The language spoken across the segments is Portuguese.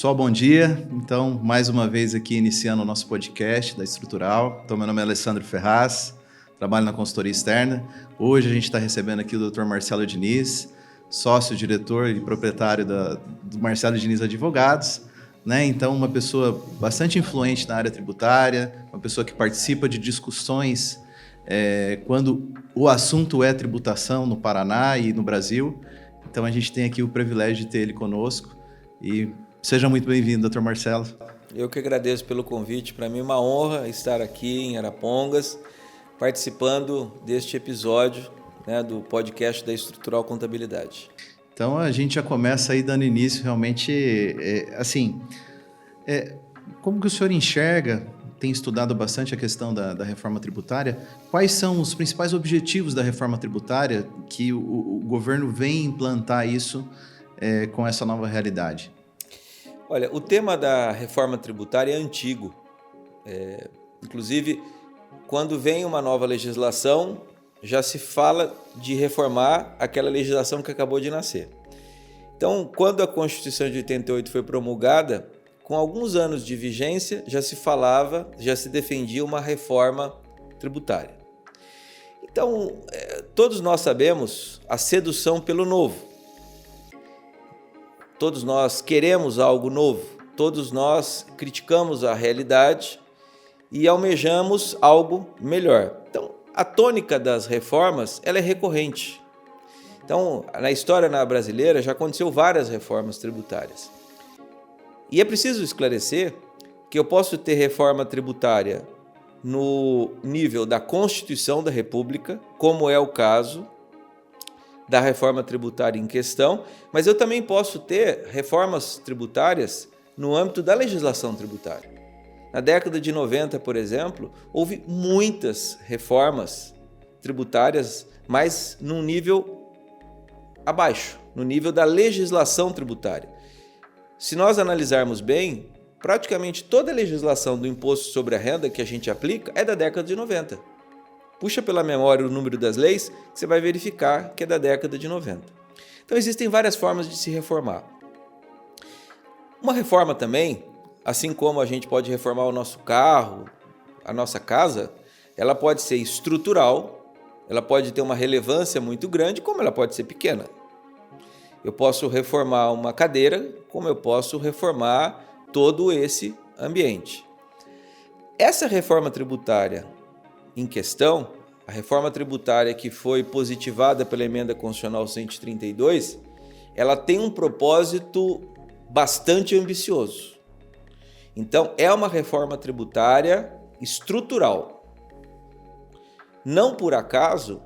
Pessoal, bom dia. Então, mais uma vez aqui iniciando o nosso podcast da Estrutural. Então, meu nome é Alessandro Ferraz, trabalho na consultoria externa. Hoje a gente está recebendo aqui o Dr. Marcelo Diniz, sócio, diretor e proprietário do Marcelo Diniz Advogados, né? Então, uma pessoa bastante influente na área tributária, uma pessoa que participa de discussões quando o assunto é tributação no Paraná e no Brasil. Então, a gente tem aqui o privilégio de ter ele conosco e seja muito bem-vindo, Dr. Marcelo. Eu que agradeço pelo convite. Para mim é uma honra estar aqui em Arapongas, participando deste episódio, né, do podcast da Estrutural Contabilidade. Então, a gente já começa aí dando início realmente, como que o senhor enxerga, tem estudado bastante a questão da reforma tributária, quais são os principais objetivos da reforma tributária que o governo vem implantar isso com essa nova realidade? Olha, o tema da reforma tributária é antigo. Inclusive, quando vem uma nova legislação, já se fala de reformar aquela legislação que acabou de nascer. Então, quando a Constituição de 88 foi promulgada, com alguns anos de vigência, já se defendia uma reforma tributária. Então, todos nós sabemos a sedução pelo novo. Todos nós queremos algo novo, todos nós criticamos a realidade e almejamos algo melhor. Então, a tônica das reformas, ela é recorrente. Então, na história brasileira já aconteceu várias reformas tributárias. E é preciso esclarecer que eu posso ter reforma tributária no nível da Constituição da República, como é o caso da reforma tributária em questão, mas eu também posso ter reformas tributárias no âmbito da legislação tributária. Na década de 90, por exemplo, houve muitas reformas tributárias, mas num nível abaixo, no nível da legislação tributária. Se nós analisarmos bem, praticamente toda a legislação do imposto sobre a renda que a gente aplica é da década de 90. Puxa pela memória o número das leis, que você vai verificar que é da década de 90. Então, existem várias formas de se reformar. Uma reforma também, assim como a gente pode reformar o nosso carro, a nossa casa, ela pode ser estrutural, ela pode ter uma relevância muito grande, como ela pode ser pequena. Eu posso reformar uma cadeira, como eu posso reformar todo esse ambiente. Essa reforma tributária em questão, a reforma tributária que foi positivada pela Emenda Constitucional 132, ela tem um propósito bastante ambicioso. Então, é uma reforma tributária estrutural. Não por acaso,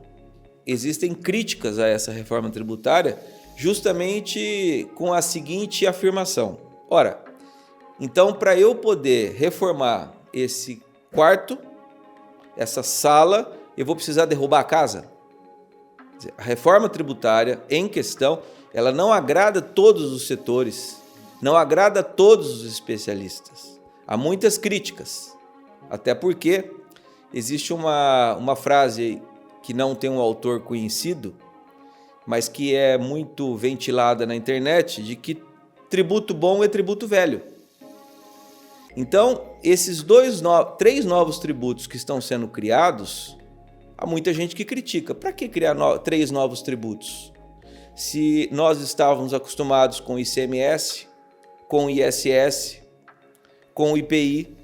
existem críticas a essa reforma tributária justamente com a seguinte afirmação. Ora, então, para eu poder reformar esse quarto, essa sala, eu vou precisar derrubar a casa? A reforma tributária em questão, ela não agrada todos os setores, não agrada todos os especialistas. Há muitas críticas, até porque existe uma frase que não tem um autor conhecido, mas que é muito ventilada na internet, de que tributo bom é tributo velho. Então, esses três novos tributos que estão sendo criados, há muita gente que critica. Para que criar três novos tributos? Se nós estávamos acostumados com o ICMS, com o ISS, com o IPI,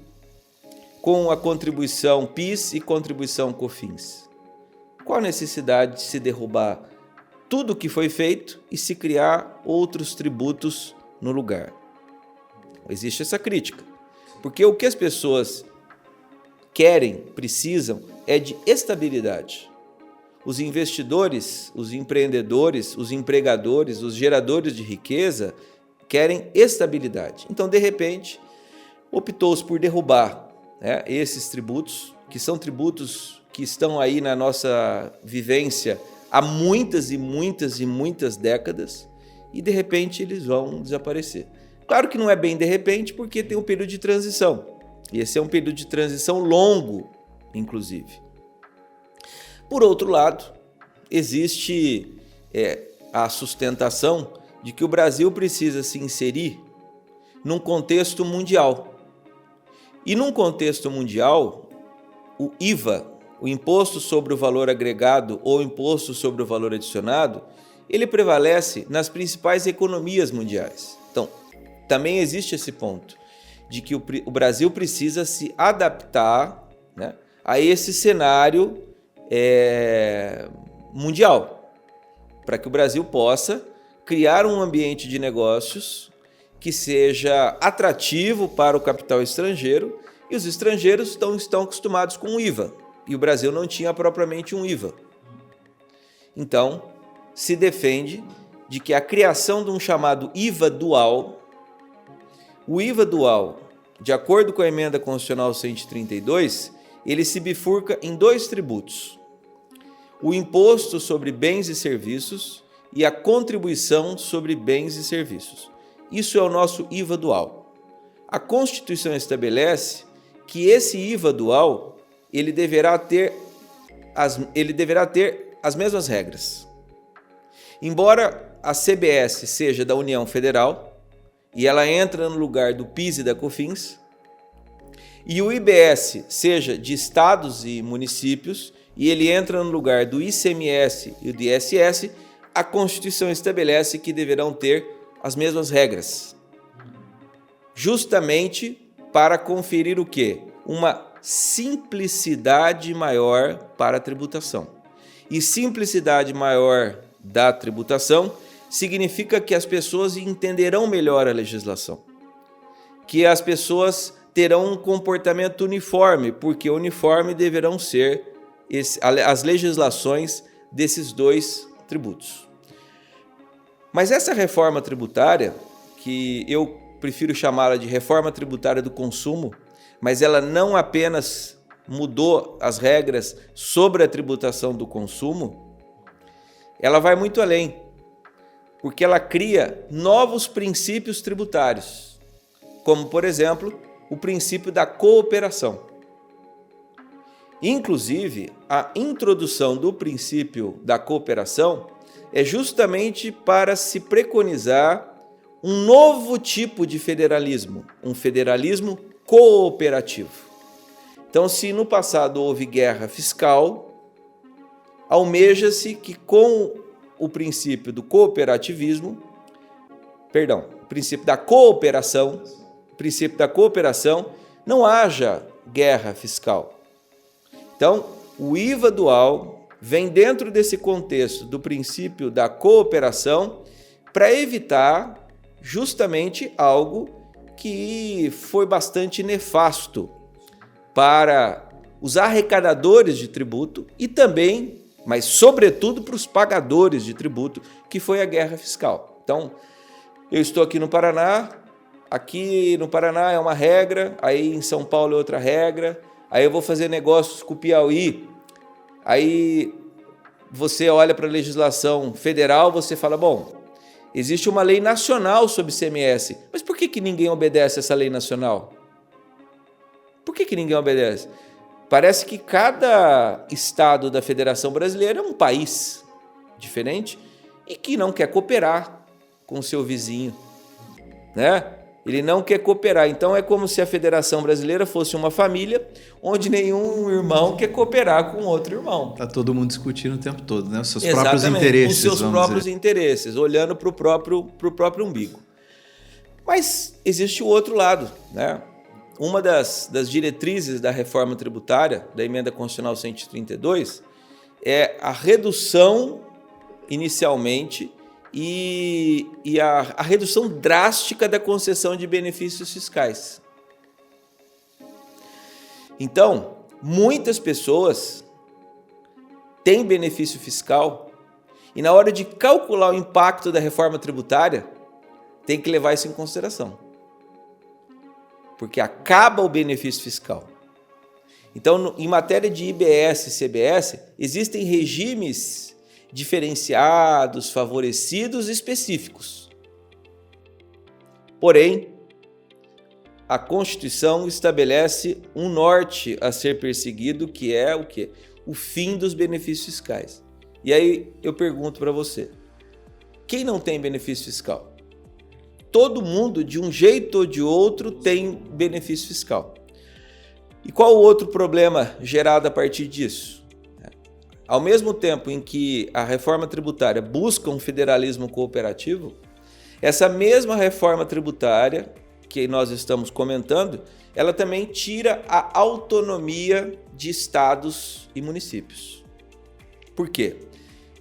com a contribuição PIS e contribuição COFINS. Qual a necessidade de se derrubar tudo o que foi feito e se criar outros tributos no lugar? Existe essa crítica. Porque o que as pessoas querem, precisam, é de estabilidade. Os investidores, os empreendedores, os empregadores, os geradores de riqueza querem estabilidade. Então, de repente, optou-se por derrubar, né, esses tributos, que são tributos que estão aí na nossa vivência há muitas e muitas e muitas décadas, e de repente eles vão desaparecer. Claro que não é bem de repente, porque tem um período de transição. E esse é um período de transição longo, inclusive. Por outro lado, existe a sustentação de que o Brasil precisa se inserir num contexto mundial. E num contexto mundial, o IVA, o Imposto sobre o Valor Agregado ou Imposto sobre o Valor Adicionado, ele prevalece nas principais economias mundiais. Então, também existe esse ponto de que o Brasil precisa se adaptar, né, a esse cenário mundial, para que o Brasil possa criar um ambiente de negócios que seja atrativo para o capital estrangeiro, e os estrangeiros estão acostumados com o IVA, e o Brasil não tinha propriamente um IVA. Então, se defende de que a criação de um chamado IVA dual, o IVA dual, de acordo com a Emenda Constitucional 132, ele se bifurca em 2 tributos: o Imposto sobre Bens e Serviços e a Contribuição sobre Bens e Serviços. Isso é o nosso IVA dual. A Constituição estabelece que esse IVA dual ele deverá ter as mesmas regras. Embora a CBS seja da União Federal e ela entra no lugar do PIS e da COFINS, e o IBS seja de estados e municípios e ele entra no lugar do ICMS e do ISS, a Constituição estabelece que deverão ter as mesmas regras, justamente para conferir o quê? Uma simplicidade maior para a tributação. E simplicidade maior da tributação significa que as pessoas entenderão melhor a legislação, que as pessoas terão um comportamento uniforme, porque uniforme deverão ser as legislações desses 2 tributos. Mas essa reforma tributária, que eu prefiro chamá-la de reforma tributária do consumo, mas ela não apenas mudou as regras sobre a tributação do consumo, ela vai muito além, porque ela cria novos princípios tributários, como, por exemplo, o princípio da cooperação. Inclusive, a introdução do princípio da cooperação é justamente para se preconizar um novo tipo de federalismo, um federalismo cooperativo. Então, se no passado houve guerra fiscal, almeja-se que com o princípio do cooperativismo, o princípio da cooperação, não haja guerra fiscal. Então, o IVA dual vem dentro desse contexto do princípio da cooperação para evitar justamente algo que foi bastante nefasto para os arrecadadores de tributo e também, mas sobretudo para os pagadores de tributo, que foi a guerra fiscal. Então, eu estou aqui no Paraná é uma regra, aí em São Paulo é outra regra, aí eu vou fazer negócios com o Piauí, aí você olha para a legislação federal, você fala, bom, existe uma lei nacional sobre ICMS, mas por que ninguém obedece essa lei nacional? Por que ninguém obedece? Parece que cada estado da Federação Brasileira é um país diferente e que não quer cooperar com o seu vizinho, né? Ele não quer cooperar. Então é como se a Federação Brasileira fosse uma família onde nenhum irmão quer cooperar com outro irmão. Está todo mundo discutindo o tempo todo, né? Os seus Exatamente, próprios interesses. Os seus próprios interesses, olhando para o próprio umbigo. Mas existe o outro lado, né? Uma das diretrizes da reforma tributária, da Emenda Constitucional 132, é a redução, inicialmente, e a redução drástica da concessão de benefícios fiscais. Então, muitas pessoas têm benefício fiscal e na hora de calcular o impacto da reforma tributária, tem que levar isso em consideração. Porque acaba o benefício fiscal. Então, em matéria de IBS e CBS, existem regimes diferenciados, favorecidos e específicos. Porém, a Constituição estabelece um norte a ser perseguido, que é o quê? O fim dos benefícios fiscais. E aí eu pergunto para você, quem não tem benefício fiscal? todo mundo, de um jeito ou de outro, tem benefício fiscal. E qual o outro problema gerado a partir disso? Ao mesmo tempo em que a reforma tributária busca um federalismo cooperativo, essa mesma reforma tributária que nós estamos comentando, ela também tira a autonomia de estados e municípios. Por quê?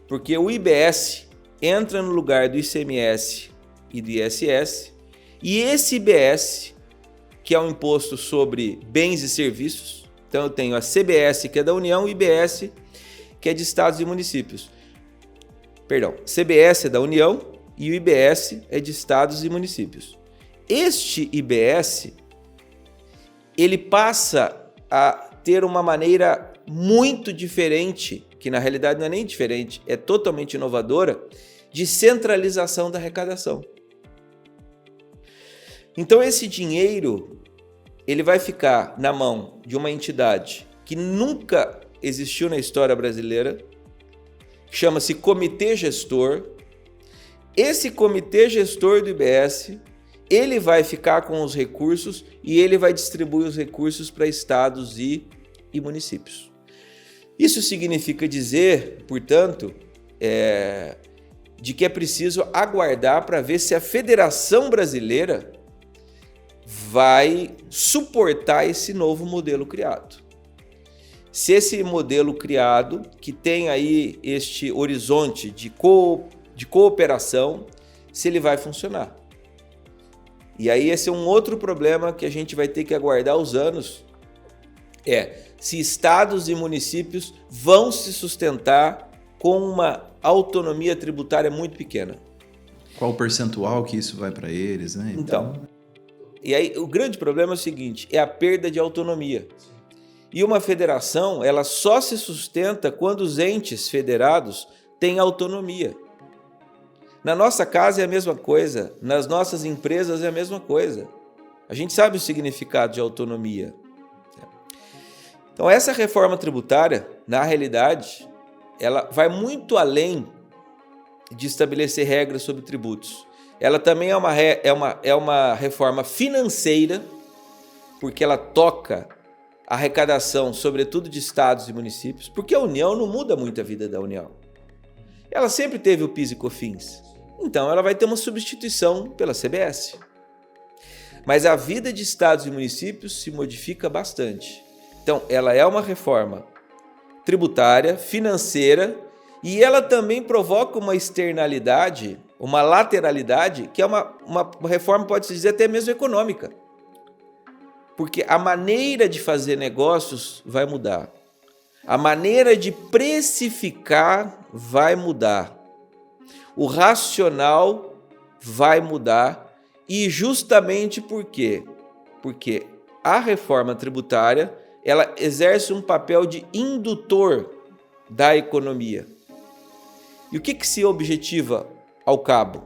Porque o IBS entra no lugar do ICMS e do ISS, e esse IBS, que é um imposto sobre bens e serviços, então eu tenho a CBS, que é da União, e IBS, que é de estados e municípios. Perdão, CBS é da União e o IBS é de estados e municípios. Este IBS, ele passa a ter uma maneira muito diferente, que na realidade não é nem diferente, é totalmente inovadora, de centralização da arrecadação. Então esse dinheiro, ele vai ficar na mão de uma entidade que nunca existiu na história brasileira, que chama-se Comitê Gestor. Esse Comitê Gestor do IBS, ele vai ficar com os recursos e ele vai distribuir os recursos para estados e municípios. Isso significa dizer, portanto, de que é preciso aguardar para ver se a Federação Brasileira vai suportar esse novo modelo criado. Se esse modelo criado, que tem aí este horizonte de cooperação, se ele vai funcionar. E aí esse é um outro problema que a gente vai ter que aguardar os anos, se estados e municípios vão se sustentar com uma autonomia tributária muito pequena. Qual o percentual que isso vai para eles, né? Então, e aí o grande problema é o seguinte, é a perda de autonomia. E uma federação, ela só se sustenta quando os entes federados têm autonomia. Na nossa casa é a mesma coisa, nas nossas empresas é a mesma coisa. A gente sabe o significado de autonomia. Então essa reforma tributária, na realidade, ela vai muito além de estabelecer regras sobre tributos. Ela também é uma reforma financeira, porque ela toca a arrecadação, sobretudo de estados e municípios, porque a União não muda muito a vida da União. Ela sempre teve o PIS e COFINS, então ela vai ter uma substituição pela CBS. Mas a vida de estados e municípios se modifica bastante. Então, ela é uma reforma tributária, financeira, e ela também provoca uma externalidade, uma lateralidade, que é uma reforma, pode-se dizer, até mesmo econômica. Porque a maneira de fazer negócios vai mudar. A maneira de precificar vai mudar. O racional vai mudar. E justamente por quê? Porque a reforma tributária, ela exerce um papel de indutor da economia. E o que se objetiva ao cabo?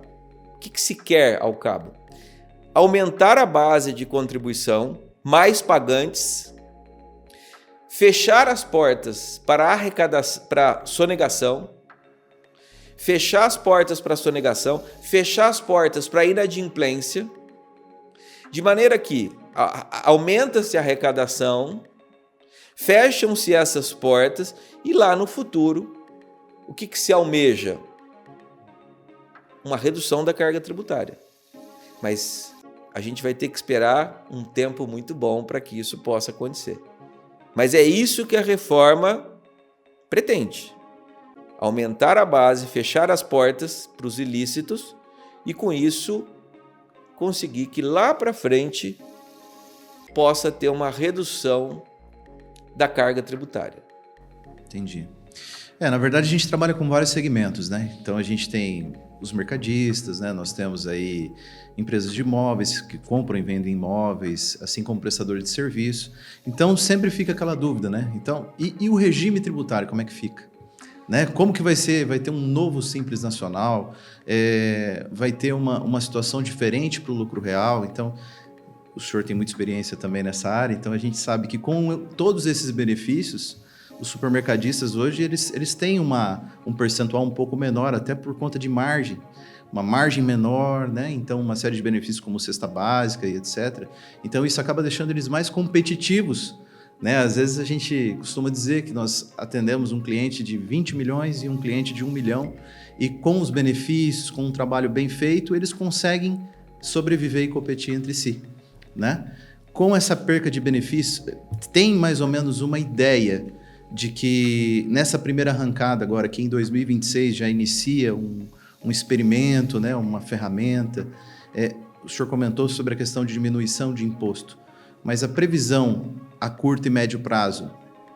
O que se quer ao cabo? Aumentar a base de contribuição, mais pagantes, fechar as portas para arrecadação, para sonegação, fechar as portas para sonegação, fechar as portas para inadimplência, de maneira que aumenta-se a arrecadação, fecham-se essas portas e lá no futuro, o que se almeja? Uma redução da carga tributária. Mas a gente vai ter que esperar um tempo muito bom para que isso possa acontecer. Mas é isso que a reforma pretende. Aumentar a base, fechar as portas para os ilícitos e, com isso, conseguir que lá para frente possa ter uma redução da carga tributária. Entendi. Na verdade, a gente trabalha com vários segmentos, né? Então, a gente tem os mercadistas, né? Nós temos aí empresas de imóveis que compram e vendem imóveis, assim como prestadores de serviço. Então, sempre fica aquela dúvida, né? Então, e o regime tributário, como é que fica? Né? Como que vai ser? Vai ter um novo Simples Nacional? Vai ter uma situação diferente para o lucro real? Então, o senhor tem muita experiência também nessa área, então a gente sabe que com todos esses benefícios, os supermercadistas hoje, eles têm um percentual um pouco menor, até por conta de margem, uma margem menor, né? Então uma série de benefícios como cesta básica e etc. Então isso acaba deixando eles mais competitivos, né? Às vezes a gente costuma dizer que nós atendemos um cliente de 20 milhões e um cliente de 1 milhão, e com os benefícios, com um trabalho bem feito, eles conseguem sobreviver e competir entre si, né? Com essa perca de benefícios, tem mais ou menos uma ideia de que nessa primeira arrancada agora, que em 2026 já inicia um experimento, né, uma ferramenta, o senhor comentou sobre a questão de diminuição de imposto, mas a previsão a curto e médio prazo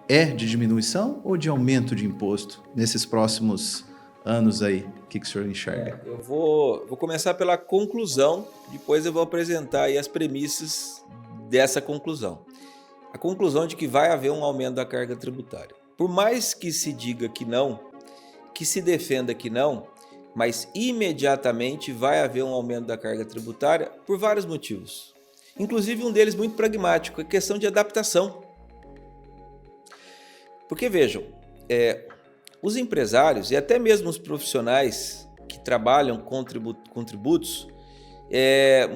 é de diminuição ou de aumento de imposto nesses próximos anos aí? O que o senhor enxerga? Eu vou começar pela conclusão, depois eu vou apresentar aí as premissas dessa conclusão. A conclusão de que vai haver um aumento da carga tributária. Por mais que se diga que não, que se defenda que não, mas imediatamente vai haver um aumento da carga tributária por vários motivos. Inclusive um deles muito pragmático, a questão de adaptação. Porque vejam, os empresários e até mesmo os profissionais que trabalham com tributos,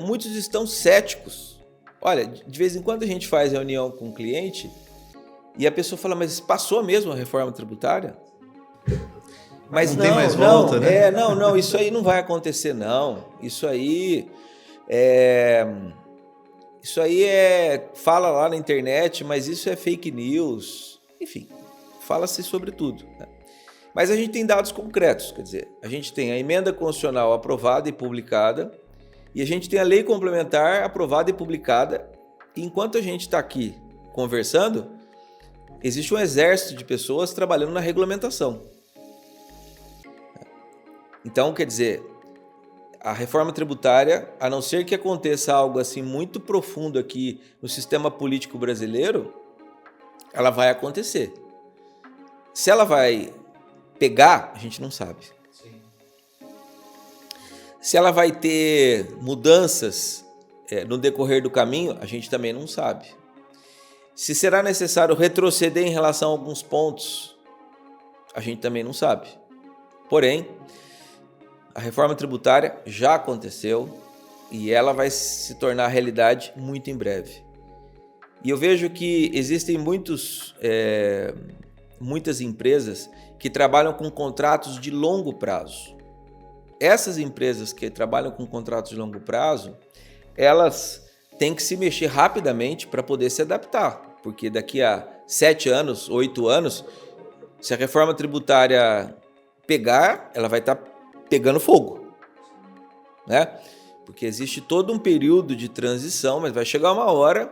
muitos estão céticos. Olha, de vez em quando a gente faz reunião com o cliente e a pessoa fala, mas passou mesmo a reforma tributária? Mas não tem mais volta, né? Não, isso aí não vai acontecer, não. Isso aí fala lá na internet, mas isso é fake news. Enfim, fala-se sobre tudo, né? Mas a gente tem dados concretos, quer dizer, a gente tem a emenda constitucional aprovada e publicada, e a gente tem a lei complementar aprovada e publicada, e enquanto a gente está aqui conversando, existe um exército de pessoas trabalhando na regulamentação. Então, quer dizer, a reforma tributária, a não ser que aconteça algo assim muito profundo aqui no sistema político brasileiro, ela vai acontecer. Se ela vai pegar, a gente não sabe. Sim. Se ela vai ter mudanças no decorrer do caminho, a gente também não sabe. Se será necessário retroceder em relação a alguns pontos, a gente também não sabe. Porém, a reforma tributária já aconteceu e ela vai se tornar realidade muito em breve. E eu vejo que existem muitas empresas que trabalham com contratos de longo prazo. Essas empresas que trabalham com contratos de longo prazo, elas têm que se mexer rapidamente para poder se adaptar, porque daqui a 7 anos, 8 anos, se a reforma tributária pegar, ela vai estar pegando fogo, né? Porque existe todo um período de transição, mas vai chegar uma hora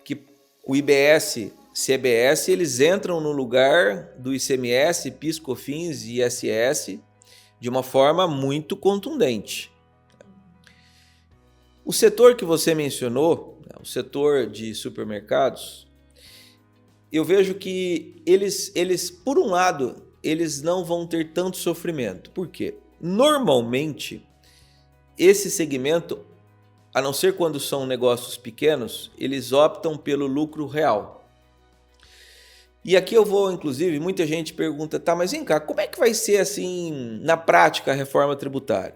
que o IBS, CBS, eles entram no lugar do ICMS, PIS, COFINS e ISS de uma forma muito contundente. O setor que você mencionou, o setor de supermercados, eu vejo que eles, por um lado, eles não vão ter tanto sofrimento. Por quê? Normalmente, esse segmento, a não ser quando são negócios pequenos, eles optam pelo lucro real. E aqui eu vou, inclusive, muita gente pergunta, tá, mas vem cá, como é que vai ser assim, na prática, a reforma tributária?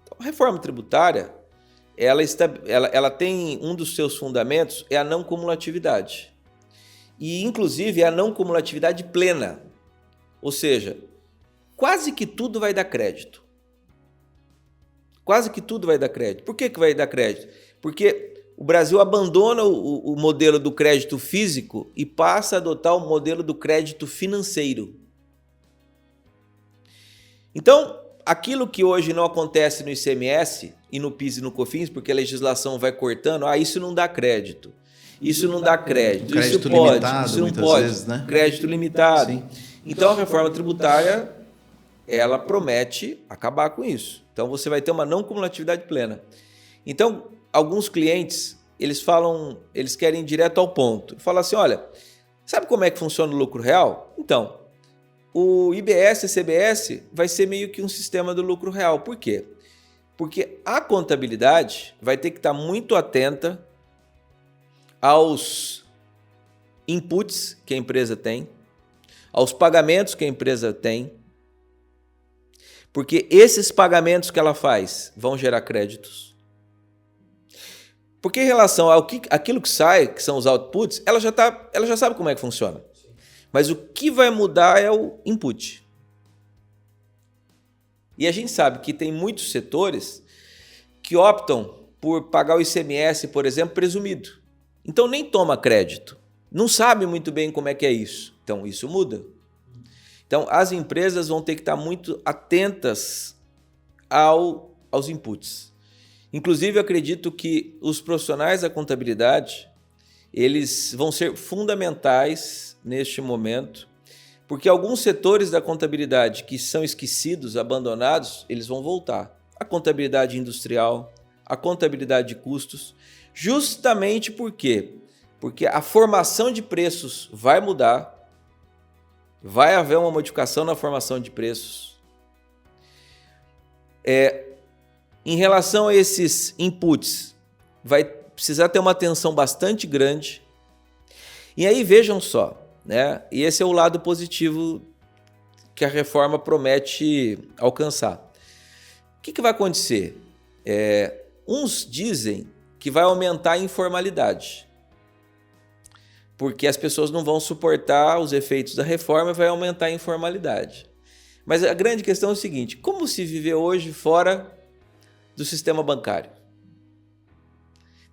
Então, a reforma tributária, ela tem um dos seus fundamentos, é a não cumulatividade. E, inclusive, é a não cumulatividade plena. Ou seja, quase que tudo vai dar crédito. Quase que tudo vai dar crédito. Por que vai dar crédito? Porque o Brasil abandona o modelo do crédito físico e passa a adotar o modelo do crédito financeiro. Então, aquilo que hoje não acontece no ICMS e no PIS e no COFINS, porque a legislação vai cortando, isso não dá crédito. Isso não dá crédito. Crédito isso pode, limitado, isso não muitas pode. vezes, né? Crédito limitado. Sim. Então, a reforma tributária, ela promete acabar com isso. Então, você vai ter uma não cumulatividade plena. Então, alguns clientes, eles querem ir direto ao ponto. Falam assim, olha, sabe como é que funciona o lucro real? Então, o IBS e CBS vai ser meio que um sistema do lucro real. Por quê? Porque a contabilidade vai ter que estar muito atenta aos inputs que a empresa tem, aos pagamentos que a empresa tem, Porque esses pagamentos que ela faz vão gerar créditos. Porque em relação àquilo que sai, que são os outputs, ela já sabe como é que funciona. Mas o que vai mudar é o input. E a gente sabe que tem muitos setores que optam por pagar o ICMS, por exemplo, presumido. Então nem toma crédito. Não sabe muito bem como é que é isso. Então isso muda. Então as empresas vão ter que estar muito atentas aos inputs. Inclusive, eu acredito que os profissionais da contabilidade, eles vão ser fundamentais neste momento, porque alguns setores da contabilidade que são esquecidos, abandonados, eles vão voltar. A contabilidade industrial, a contabilidade de custos, justamente por quê? Porque a formação de preços vai mudar, vai haver uma modificação na formação de preços. Em relação a esses inputs, vai precisar ter uma atenção bastante grande. E aí vejam só, né? E esse é o lado positivo que a reforma promete alcançar. O que vai acontecer? Uns dizem que vai aumentar a informalidade, porque as pessoas não vão suportar os efeitos da reforma e vai aumentar a informalidade. Mas a grande questão é o seguinte: como se vive hoje fora do sistema bancário?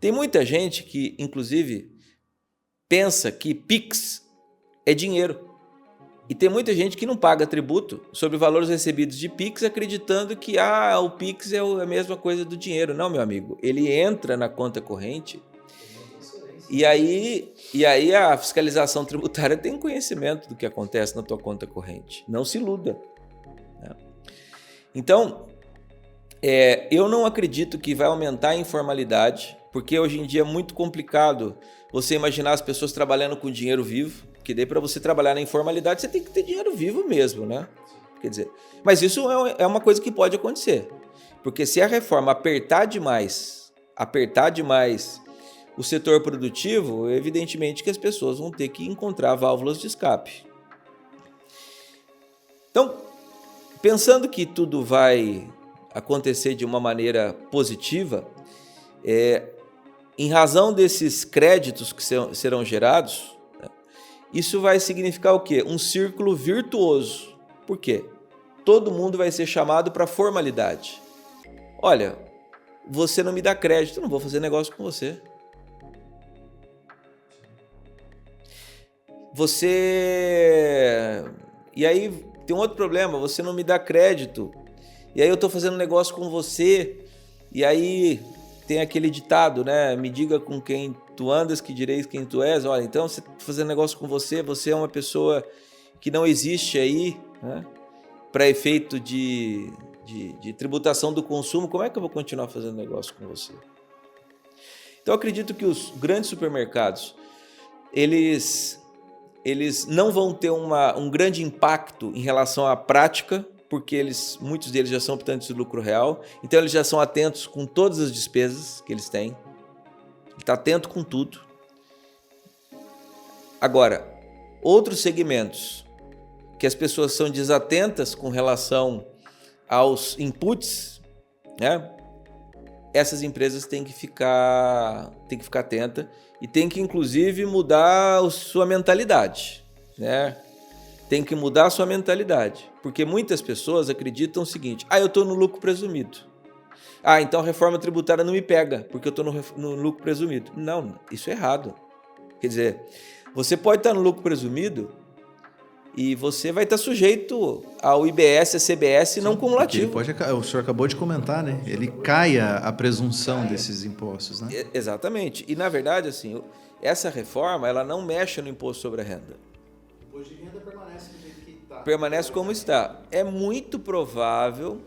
Tem muita gente que, inclusive, pensa que Pix é dinheiro. E tem muita gente que não paga tributo sobre valores recebidos de Pix, acreditando que o Pix é a mesma coisa do dinheiro. Não, meu amigo. Ele entra na conta corrente e aí a fiscalização tributária tem conhecimento do que acontece na tua conta corrente. Não se iluda. Então, eu não acredito que vai aumentar a informalidade, porque hoje em dia é muito complicado você imaginar as pessoas trabalhando com dinheiro vivo, porque daí para você trabalhar na informalidade você tem que ter dinheiro vivo mesmo, né? Quer dizer, mas isso é uma coisa que pode acontecer, porque se a reforma apertar demais o setor produtivo, evidentemente que as pessoas vão ter que encontrar válvulas de escape. Então, pensando que tudo vai acontecer de uma maneira positiva, em razão desses créditos que serão gerados, isso vai significar o quê? Um círculo virtuoso. Por quê? Todo mundo vai ser chamado para formalidade. Olha, você não me dá crédito, eu não vou fazer negócio com você. E aí tem um outro problema, você não me dá crédito, e aí eu estou fazendo negócio com você, e aí tem aquele ditado, né? Me diga com quem tu andas, que direis quem tu és. Olha, então, se eu fazendo negócio com você, você é uma pessoa que não existe aí, né? Para efeito de tributação do consumo, como é que eu vou continuar fazendo negócio com você? Então, eu acredito que os grandes supermercados, eles não vão ter um grande impacto em relação à prática, porque muitos deles já são optantes de lucro real, então eles já são atentos com todas as despesas que eles têm, ele está atento com tudo. Agora, outros segmentos que as pessoas são desatentas com relação aos inputs, né? Essas empresas têm que ficar atentas e têm que, inclusive, mudar a sua mentalidade, né? Tem que mudar a sua mentalidade, porque muitas pessoas acreditam o seguinte: eu estou no lucro presumido. Então a reforma tributária não me pega, porque eu estou no lucro presumido. Não, isso é errado. Quer dizer, você pode estar no lucro presumido e você vai estar sujeito ao IBS, a CBS não cumulativo. O senhor acabou de comentar, né? Ele cai a presunção desses impostos, né? Exatamente. E, na verdade, assim, essa reforma ela não mexe no imposto sobre a renda. O imposto de renda permanece do jeito que está. Permanece como está. É muito provável,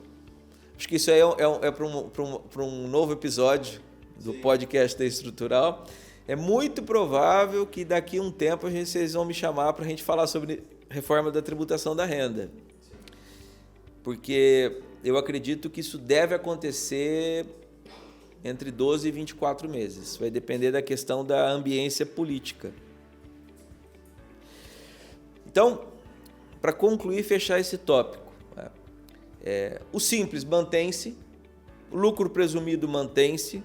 acho que isso aí é para um novo episódio do podcast da Estrutural, é muito provável que daqui a um tempo vocês vão me chamar para a gente falar sobre reforma da tributação da renda. Porque eu acredito que isso deve acontecer entre 12 e 24 meses. Vai depender da questão da ambiência política. Então, para concluir e fechar esse tópico, O simples mantém-se, o lucro presumido mantém-se,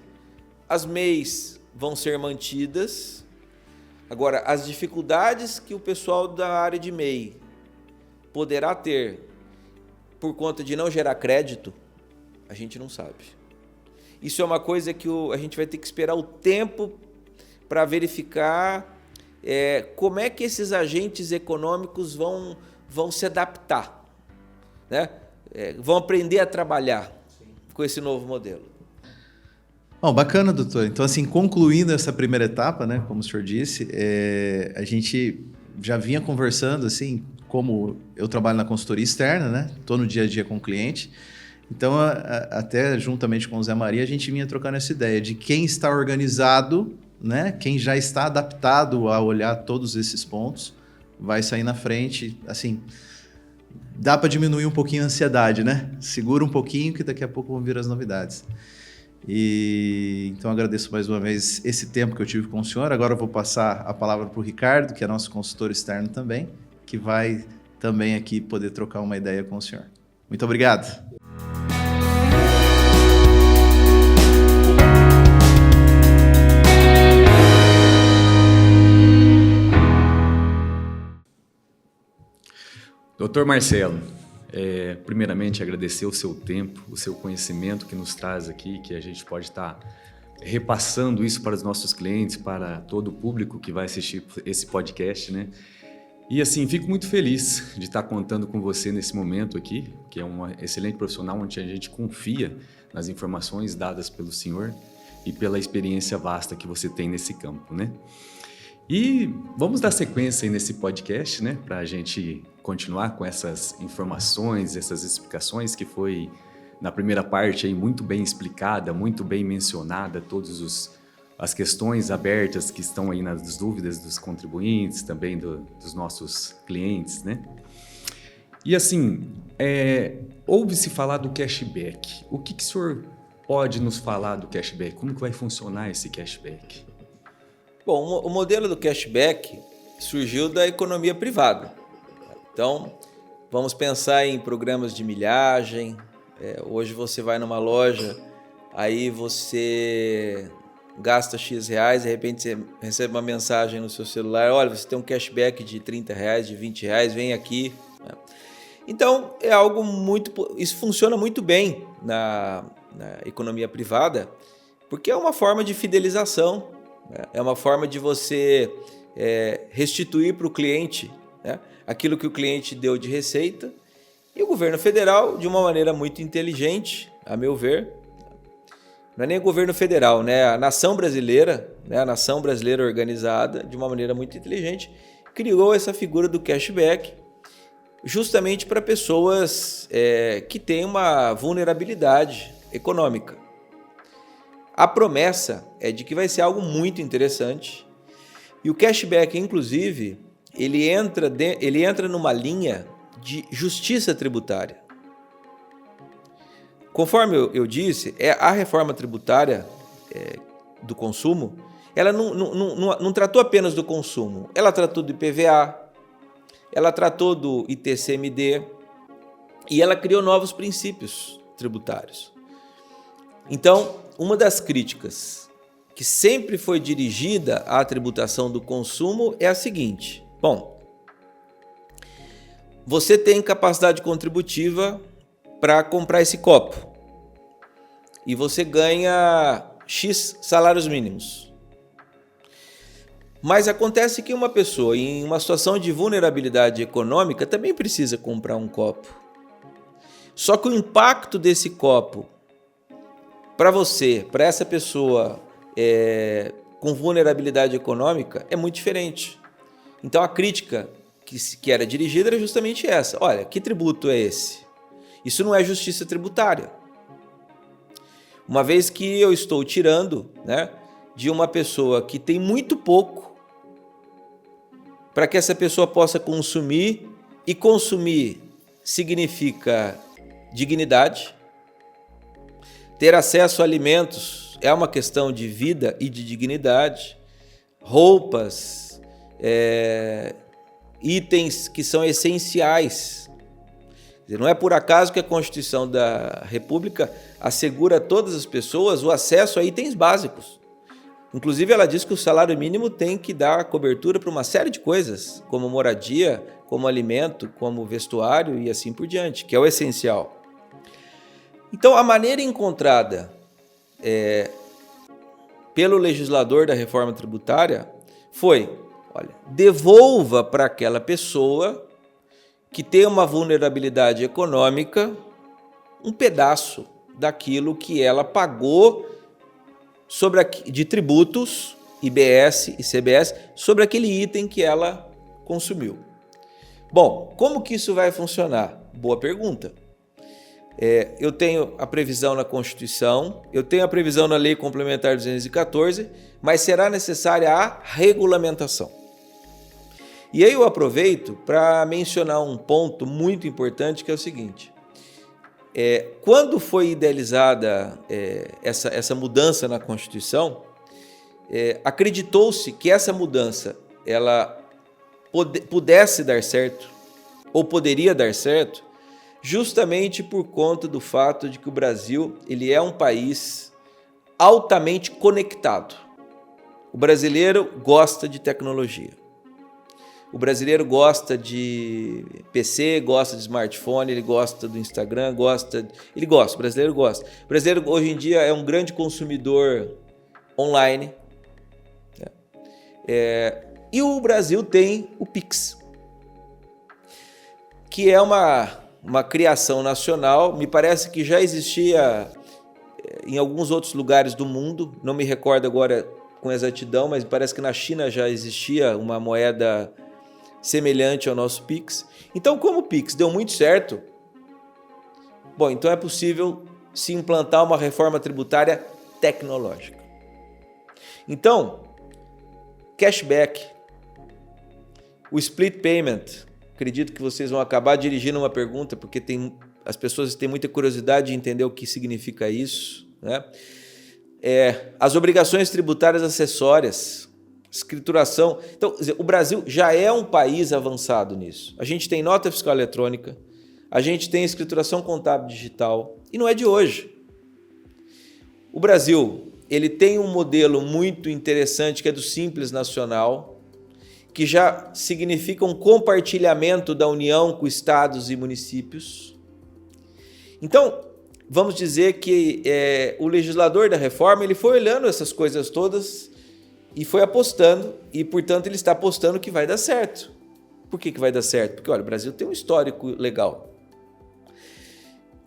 as MEIs vão ser mantidas. Agora, as dificuldades que o pessoal da área de MEI poderá ter por conta de não gerar crédito, a gente não sabe. Isso é uma coisa que a gente vai ter que esperar o tempo para verificar como é que esses agentes econômicos vão se adaptar, né? Vão aprender a trabalhar com esse novo modelo. Bom, bacana, doutor. Então, assim, concluindo essa primeira etapa, né, como o senhor disse, a gente já vinha conversando, assim, como eu trabalho na consultoria externa, né, estou no dia a dia com o cliente, então, até juntamente com o Zé Maria, a gente vinha trocando essa ideia de quem está organizado, né, quem já está adaptado a olhar todos esses pontos, vai sair na frente, assim, dá para diminuir um pouquinho a ansiedade, né? Segura um pouquinho que daqui a pouco vão vir as novidades. Então agradeço mais uma vez esse tempo que eu tive com o senhor. Agora eu vou passar a palavra para o Ricardo, que é nosso consultor externo também, que vai também aqui poder trocar uma ideia com o senhor. Muito obrigado. Doutor Marcelo, primeiramente agradecer o seu tempo, o seu conhecimento que nos traz aqui, que a gente pode estar repassando isso para os nossos clientes, para todo o público que vai assistir esse podcast, né? E assim, fico muito feliz de estar contando com você nesse momento aqui, que é um excelente profissional onde a gente confia nas informações dadas pelo senhor e pela experiência vasta que você tem nesse campo, né? E vamos dar sequência aí nesse podcast, né, para a gente continuar com essas informações, essas explicações que foi na primeira parte aí muito bem explicada, muito bem mencionada, todas as questões abertas que estão aí nas dúvidas dos contribuintes, também dos nossos clientes, né? E assim, ouve-se falar do cashback. O que o senhor pode nos falar do cashback? Como que vai funcionar esse cashback? Bom, o modelo do cashback surgiu da economia privada. Então, vamos pensar em programas de milhagem. Hoje você vai numa loja, aí você gasta X reais, de repente você recebe uma mensagem no seu celular, olha, você tem um cashback de R$30, de R$20, vem aqui. Então, é algo isso funciona muito bem na economia privada, porque é uma forma de fidelização, né? É uma forma de você restituir para o cliente, né, aquilo que o cliente deu de receita. E o governo federal, de uma maneira muito inteligente, a meu ver, não é nem o governo federal, né? A nação brasileira, né? A nação brasileira organizada, de uma maneira muito inteligente, criou essa figura do cashback justamente para pessoas que têm uma vulnerabilidade econômica. A promessa é de que vai ser algo muito interessante e o cashback, inclusive, ele entra numa linha de justiça tributária. Conforme eu disse, a reforma tributária do consumo, ela não tratou apenas do consumo, ela tratou do IPVA, ela tratou do ITCMD e ela criou novos princípios tributários. Então, uma das críticas que sempre foi dirigida à tributação do consumo é a seguinte: bom, você tem capacidade contributiva para comprar esse copo e você ganha X salários mínimos. Mas acontece que uma pessoa em uma situação de vulnerabilidade econômica também precisa comprar um copo. Só que o impacto desse copo para essa pessoa com vulnerabilidade econômica é muito diferente. Então a crítica que era dirigida era justamente essa: olha, que tributo é esse? Isso não é justiça tributária. Uma vez que eu estou tirando, né, de uma pessoa que tem muito pouco, para que essa pessoa possa consumir, e consumir significa dignidade. Ter acesso a alimentos é uma questão de vida e de dignidade. Roupas, itens que são essenciais. Não é por acaso que a Constituição da República assegura a todas as pessoas o acesso a itens básicos. Inclusive, ela diz que o salário mínimo tem que dar cobertura para uma série de coisas, como moradia, como alimento, como vestuário e assim por diante, que é o essencial. Então, a maneira encontrada pelo legislador da reforma tributária foi, devolva para aquela pessoa que tem uma vulnerabilidade econômica um pedaço daquilo que ela pagou de tributos, IBS e CBS, sobre aquele item que ela consumiu. Bom, como que isso vai funcionar? Boa pergunta. Eu tenho a previsão na Constituição, eu tenho a previsão na Lei Complementar 214, mas será necessária a regulamentação. E aí eu aproveito para mencionar um ponto muito importante, que é o seguinte. Quando foi idealizada essa mudança na Constituição, acreditou-se que essa mudança ela pudesse dar certo, ou poderia dar certo, justamente por conta do fato de que o Brasil ele é um país altamente conectado. O brasileiro gosta de tecnologia. O brasileiro gosta de PC, gosta de smartphone, ele gosta do Instagram, o brasileiro gosta. O brasileiro hoje em dia é um grande consumidor online. E o Brasil tem o Pix, que é uma criação nacional, me parece que já existia em alguns outros lugares do mundo, não me recordo agora com exatidão, mas me parece que na China já existia uma moeda semelhante ao nosso Pix. Então, como o Pix deu muito certo, então é possível se implantar uma reforma tributária tecnológica. Então, cashback, o split payment, acredito que vocês vão acabar dirigindo uma pergunta, porque as pessoas têm muita curiosidade de entender o que significa isso, né? As obrigações tributárias acessórias, escrituração. Então, o Brasil já é um país avançado nisso. A gente tem nota fiscal eletrônica, a gente tem escrituração contábil digital, e não é de hoje. O Brasil ele tem um modelo muito interessante que é do Simples Nacional, que já significa um compartilhamento da União com estados e municípios. Então, vamos dizer que o legislador da reforma ele foi olhando essas coisas todas e foi apostando, e, portanto, ele está apostando que vai dar certo. Por que vai dar certo? Porque, o Brasil tem um histórico legal.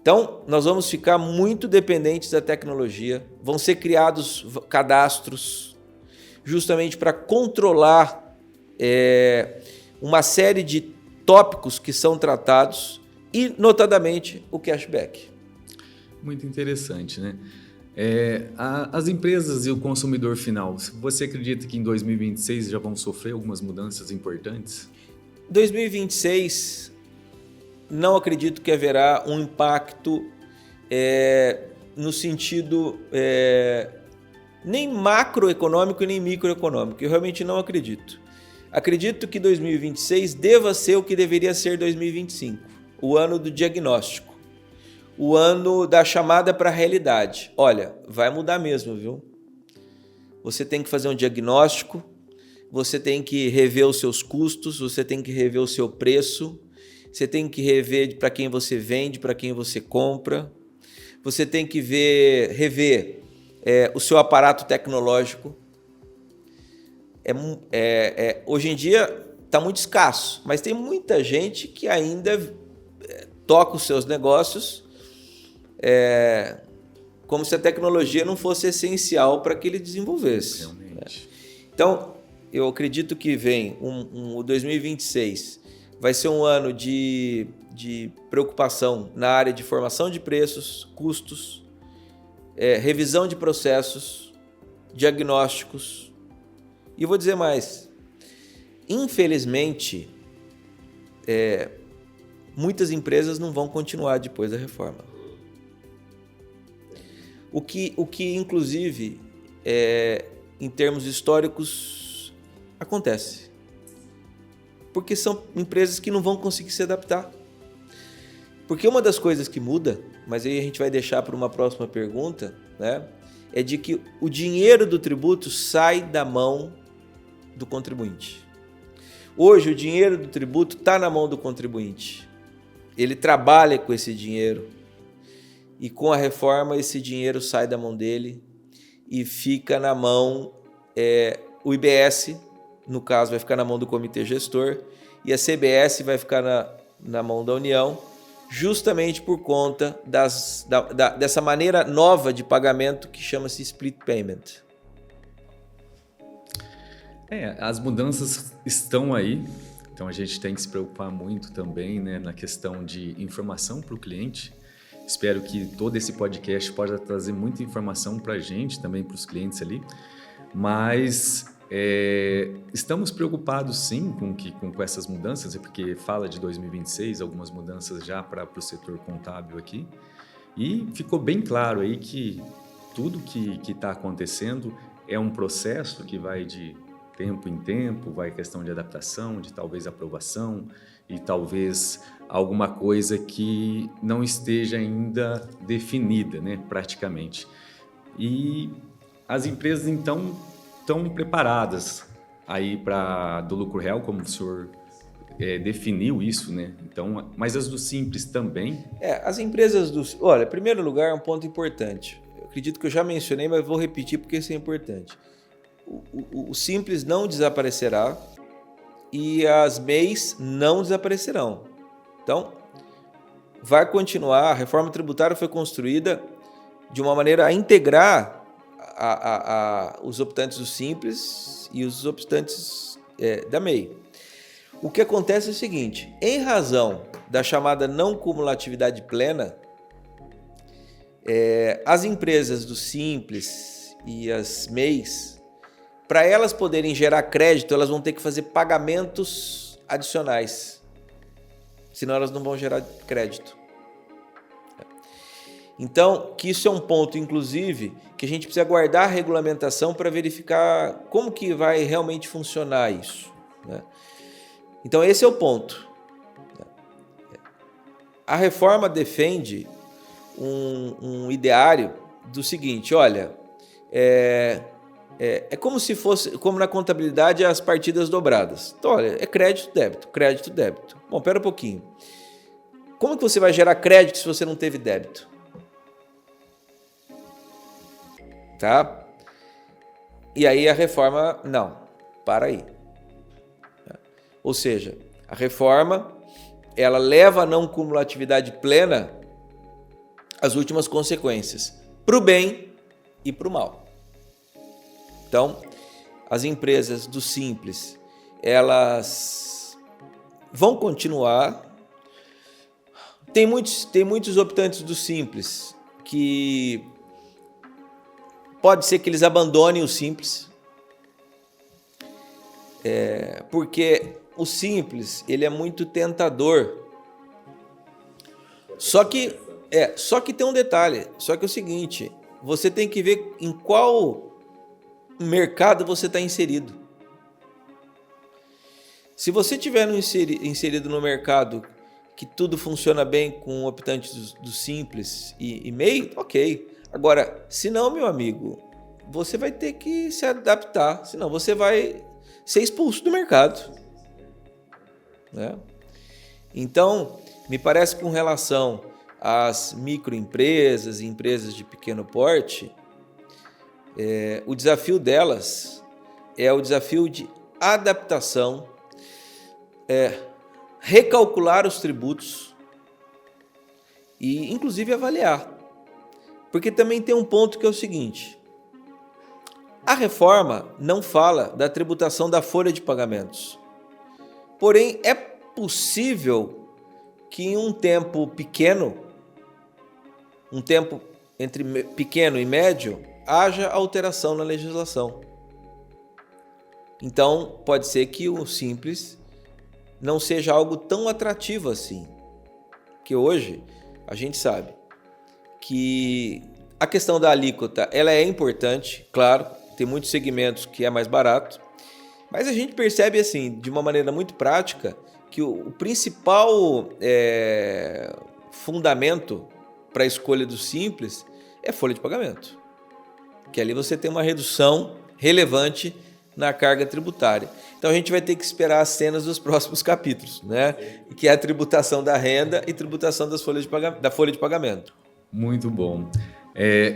Então, nós vamos ficar muito dependentes da tecnologia. Vão ser criados cadastros justamente para controlar uma série de tópicos que são tratados e, notadamente, o cashback. Muito interessante, né? As empresas e o consumidor final, você acredita que em 2026 já vão sofrer algumas mudanças importantes? 2026, não acredito que haverá um impacto no sentido nem macroeconômico e nem microeconômico. Eu realmente não acredito. Acredito que 2026 deva ser o que deveria ser 2025, o ano do diagnóstico. O ano da chamada para a realidade. Olha, vai mudar mesmo, viu? Você tem que fazer um diagnóstico, você tem que rever os seus custos, você tem que rever o seu preço, você tem que rever para quem você vende, para quem você compra, você tem que rever o seu aparato tecnológico. Hoje em dia está muito escasso, mas tem muita gente que ainda toca os seus negócios como se a tecnologia não fosse essencial para que ele desenvolvesse. Realmente. Então, eu acredito que vem o 2026 vai ser um ano de preocupação na área de formação de preços, custos, revisão de processos, diagnósticos. E eu vou dizer mais. Infelizmente, muitas empresas não vão continuar depois da reforma. O que inclusive, em termos históricos, acontece. Porque são empresas que não vão conseguir se adaptar. Porque uma das coisas que muda, mas aí a gente vai deixar para uma próxima pergunta, né, é de que o dinheiro do tributo sai da mão do contribuinte. Hoje o dinheiro do tributo está na mão do contribuinte. Ele trabalha com esse dinheiro e com a reforma esse dinheiro sai da mão dele e fica na mão, o IBS, no caso, vai ficar na mão do comitê gestor e a CBS vai ficar na mão da União, justamente por conta dessa maneira nova de pagamento que chama-se split payment. As mudanças estão aí, então a gente tem que se preocupar muito também, né, na questão de informação para o cliente. Espero que todo esse podcast possa trazer muita informação para a gente, também para os clientes ali, mas estamos preocupados sim com essas mudanças, porque fala de 2026, algumas mudanças já para o setor contábil aqui, e ficou bem claro aí que tudo que está acontecendo é um processo que vai de tempo em tempo, vai questão de adaptação, de talvez aprovação e talvez alguma coisa que não esteja ainda definida, né, praticamente. E as empresas então estão preparadas aí do lucro real, como o senhor definiu isso, né? Então, mas as do Simples também. As empresas olha, em primeiro lugar, é um ponto importante. Eu acredito que eu já mencionei, mas vou repetir porque isso é importante. O Simples não desaparecerá e as MEIs não desaparecerão. Então, vai continuar. A reforma tributária foi construída de uma maneira a integrar os optantes do Simples e os optantes da MEI. O que acontece é o seguinte: em razão da chamada não cumulatividade plena, as empresas do Simples e as MEIs, para elas poderem gerar crédito, elas vão ter que fazer pagamentos adicionais. Senão elas não vão gerar crédito. Então, que isso é um ponto, inclusive, que a gente precisa guardar a regulamentação para verificar como que vai realmente funcionar isso, né? Então, esse é o ponto. A reforma defende um ideário do seguinte: olha, é como se fosse, como na contabilidade, as partidas dobradas. Então, olha, é crédito, débito, crédito, débito. Bom, pera um pouquinho. Como que você vai gerar crédito se você não teve débito? Tá? E aí a reforma, não, para aí. Ou seja, a reforma, ela leva a não cumulatividade plena às últimas consequências, para o bem e para o mal. Então, as empresas do Simples, elas vão continuar. Tem muitos optantes do Simples que pode ser que eles abandonem o Simples, porque o Simples ele é muito tentador. Só que tem um detalhe, só que é o seguinte: você tem que ver em qual mercado você está inserido. Se você estiver inserido no mercado que tudo funciona bem com optantes do Simples e MEI, ok. Agora, se não, meu amigo, você vai ter que se adaptar, senão você vai ser expulso do mercado, né? Então, me parece que com relação às microempresas e empresas de pequeno porte, o desafio delas é o desafio de adaptação, recalcular os tributos e, inclusive, avaliar. Porque também tem um ponto que é o seguinte: a reforma não fala da tributação da folha de pagamentos. Porém, é possível que em um tempo pequeno, um tempo entre pequeno e médio, haja alteração na legislação. Então, pode ser que o Simples não seja algo tão atrativo assim. Que hoje, a gente sabe que a questão da alíquota, ela é importante, claro, tem muitos segmentos que é mais barato, mas a gente percebe assim, de uma maneira muito prática, que o principal fundamento para a escolha do Simples é folha de pagamento, que ali você tem uma redução relevante na carga tributária. Então a gente vai ter que esperar as cenas dos próximos capítulos, né? Que é a tributação da renda e tributação da folha de pagamento. Muito bom.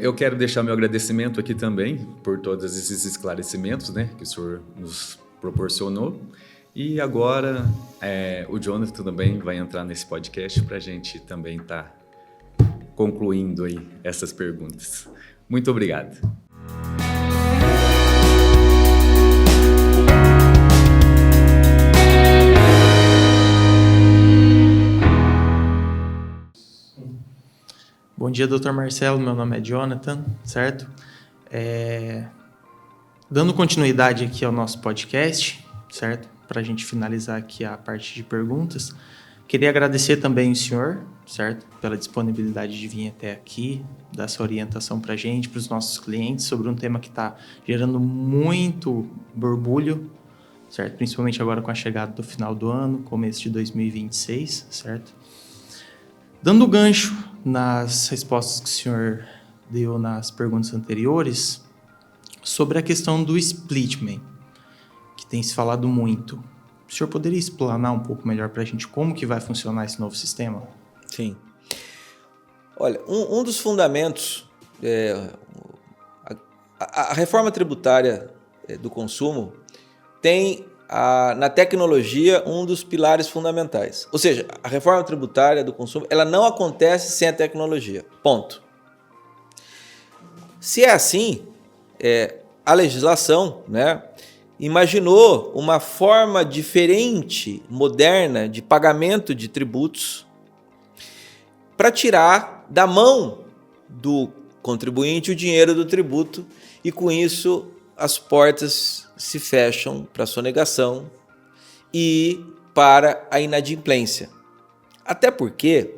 Eu quero deixar meu agradecimento aqui também por todos esses esclarecimentos, né, que o senhor nos proporcionou. E agora o Jonathan também vai entrar nesse podcast para a gente também estar concluindo aí essas perguntas. Muito obrigado. Bom dia, Dr. Marcelo. Meu nome é Jonathan, certo? Dando continuidade aqui ao nosso podcast, certo? Para a gente finalizar aqui a parte de perguntas, queria agradecer também o senhor, certo? Pela disponibilidade de vir até aqui, dar essa orientação para a gente, para os nossos clientes, sobre um tema que está gerando muito borbulho, certo? Principalmente agora com a chegada do final do ano, começo de 2026, certo? Dando gancho nas respostas que o senhor deu nas perguntas anteriores, sobre a questão do Splitman, que tem se falado muito. O senhor poderia explanar um pouco melhor para a gente como que vai funcionar esse novo sistema? Sim. Olha, um dos fundamentos, a reforma tributária do consumo tem na tecnologia um dos pilares fundamentais. Ou seja, a reforma tributária do consumo ela não acontece sem a tecnologia. Ponto. Se é assim, a legislação, né, imaginou uma forma diferente, moderna, de pagamento de tributos para tirar da mão do contribuinte o dinheiro do tributo e, com isso, as portas se fecham para a sonegação e para a inadimplência. Até porque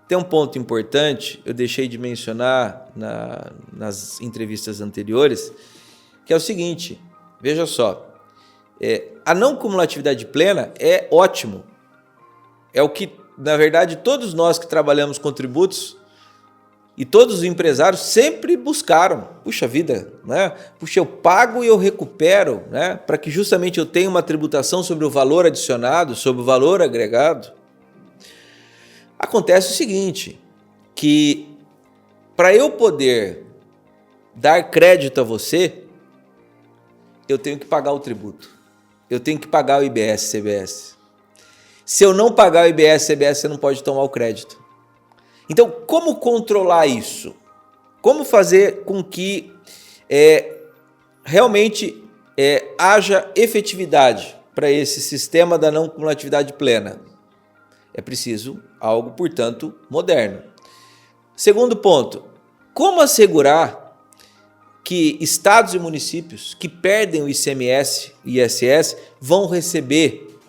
tem um ponto importante, eu deixei de mencionar nas entrevistas anteriores, que é o seguinte, veja só, a não cumulatividade plena é ótimo, é o que, na verdade, todos nós que trabalhamos com tributos e todos os empresários sempre buscaram. Puxa vida, né? Puxa, eu pago e eu recupero, né? Para que justamente eu tenha uma tributação sobre o valor adicionado, sobre o valor agregado. Acontece o seguinte, que para eu poder dar crédito a você, eu tenho que pagar o tributo. Eu tenho que pagar o IBS, CBS. Se eu não pagar o IBS, CBS, você não pode tomar o crédito. Então, como controlar isso? Como fazer com que realmente haja efetividade para esse sistema da não cumulatividade plena? É preciso algo, portanto, moderno. Segundo ponto, como assegurar que estados e municípios que perdem o ICMS e ISS vão receber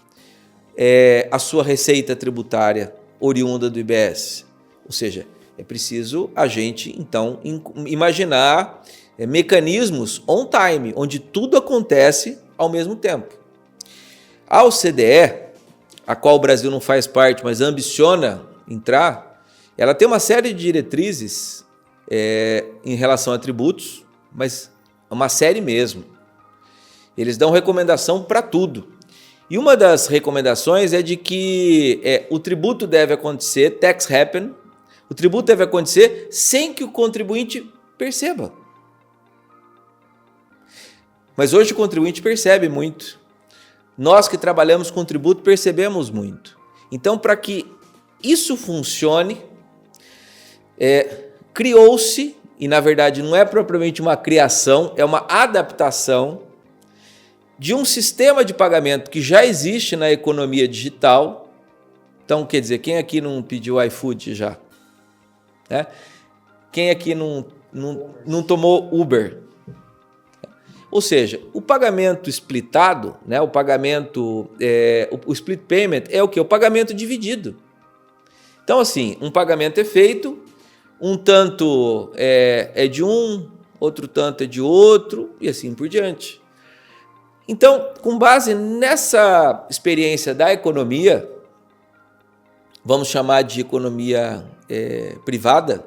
a sua receita tributária oriunda do IBS? Ou seja, é preciso a gente, então, imaginar mecanismos on time, onde tudo acontece ao mesmo tempo. A OCDE, a qual o Brasil não faz parte, mas ambiciona entrar, ela tem uma série de diretrizes em relação a tributos, mas uma série mesmo. Eles dão recomendação para tudo. E uma das recomendações é de que o tributo deve acontecer, tax happen, o tributo deve acontecer sem que o contribuinte perceba. Mas hoje o contribuinte percebe muito. Nós que trabalhamos com tributo percebemos muito. Então, para que isso funcione, criou-se, e na verdade não é propriamente uma criação, é uma adaptação de um sistema de pagamento que já existe na economia digital. Então, quer dizer, quem aqui não pediu iFood já? Quem aqui não tomou Uber? Ou seja, o pagamento splitado, né, o pagamento, o split payment é o quê? O pagamento dividido. Então, assim, um pagamento é feito, um tanto é de um, outro tanto é de outro, e assim por diante. Então, com base nessa experiência da economia, vamos chamar de economia privada,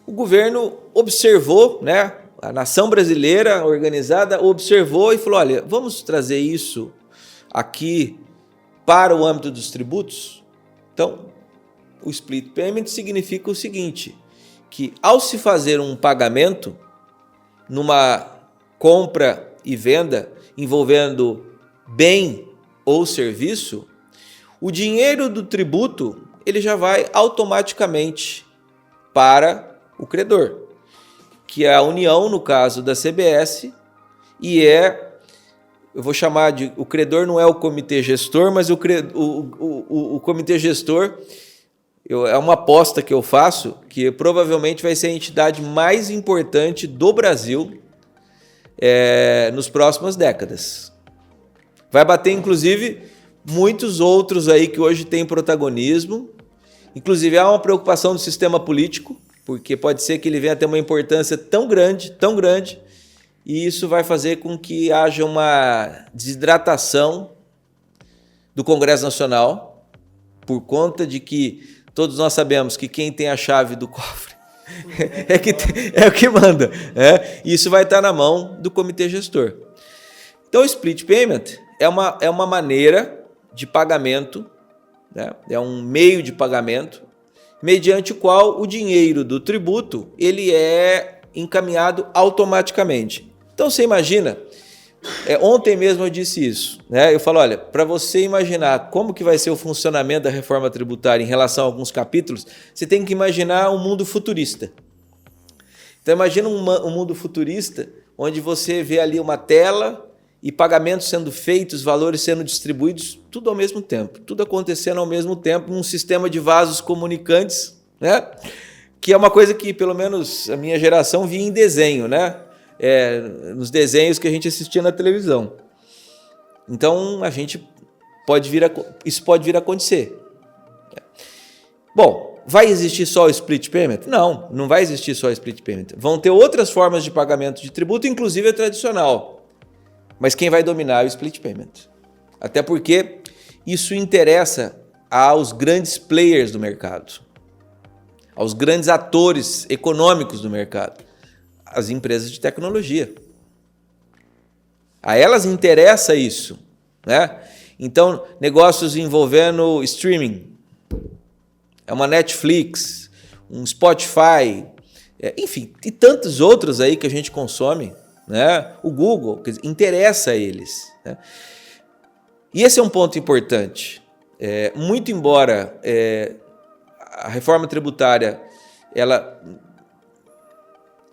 o governo observou, né? A nação brasileira organizada observou e falou, olha, vamos trazer isso aqui para o âmbito dos tributos? Então, o split payment significa o seguinte, que ao se fazer um pagamento numa compra e venda envolvendo bem ou serviço, o dinheiro do tributo ele já vai automaticamente para o credor, que é a União, no caso da CBS, e eu vou chamar de, o credor não é o comitê gestor, mas o comitê gestor é uma aposta que eu faço, que provavelmente vai ser a entidade mais importante do Brasil nos próximas décadas. Vai bater, inclusive, muitos outros aí que hoje têm protagonismo. Inclusive, há uma preocupação do sistema político, porque pode ser que ele venha a ter uma importância tão grande, e isso vai fazer com que haja uma desidratação do Congresso Nacional, por conta de que todos nós sabemos que quem tem a chave do cofre é o que manda. E isso vai estar na mão do comitê gestor. Então, o split payment é uma maneira de pagamento, né? É um meio de pagamento, mediante o qual o dinheiro do tributo ele é encaminhado automaticamente. Então, você imagina, ontem mesmo eu disse isso, né? Eu falo, olha, para você imaginar como que vai ser o funcionamento da reforma tributária em relação a alguns capítulos, você tem que imaginar um mundo futurista. Então, imagina um mundo futurista, onde você vê ali uma tela e pagamentos sendo feitos, valores sendo distribuídos, tudo ao mesmo tempo, tudo acontecendo ao mesmo tempo, num sistema de vasos comunicantes, né? Que é uma coisa que, pelo menos, a minha geração via em desenho, né? Nos desenhos que a gente assistia na televisão. Então, isso pode vir a acontecer. Bom, vai existir só o split payment? Não vai existir só o split payment. Vão ter outras formas de pagamento de tributo, inclusive a tradicional. Mas quem vai dominar é o split payment. Até porque isso interessa aos grandes players do mercado, aos grandes atores econômicos do mercado, as empresas de tecnologia. A elas interessa isso, né? Então, negócios envolvendo streaming, uma Netflix, um Spotify, enfim, e tantos outros aí que a gente consome, né? O Google, quer dizer, interessa a eles, né? E esse é um ponto importante. Muito embora a reforma tributária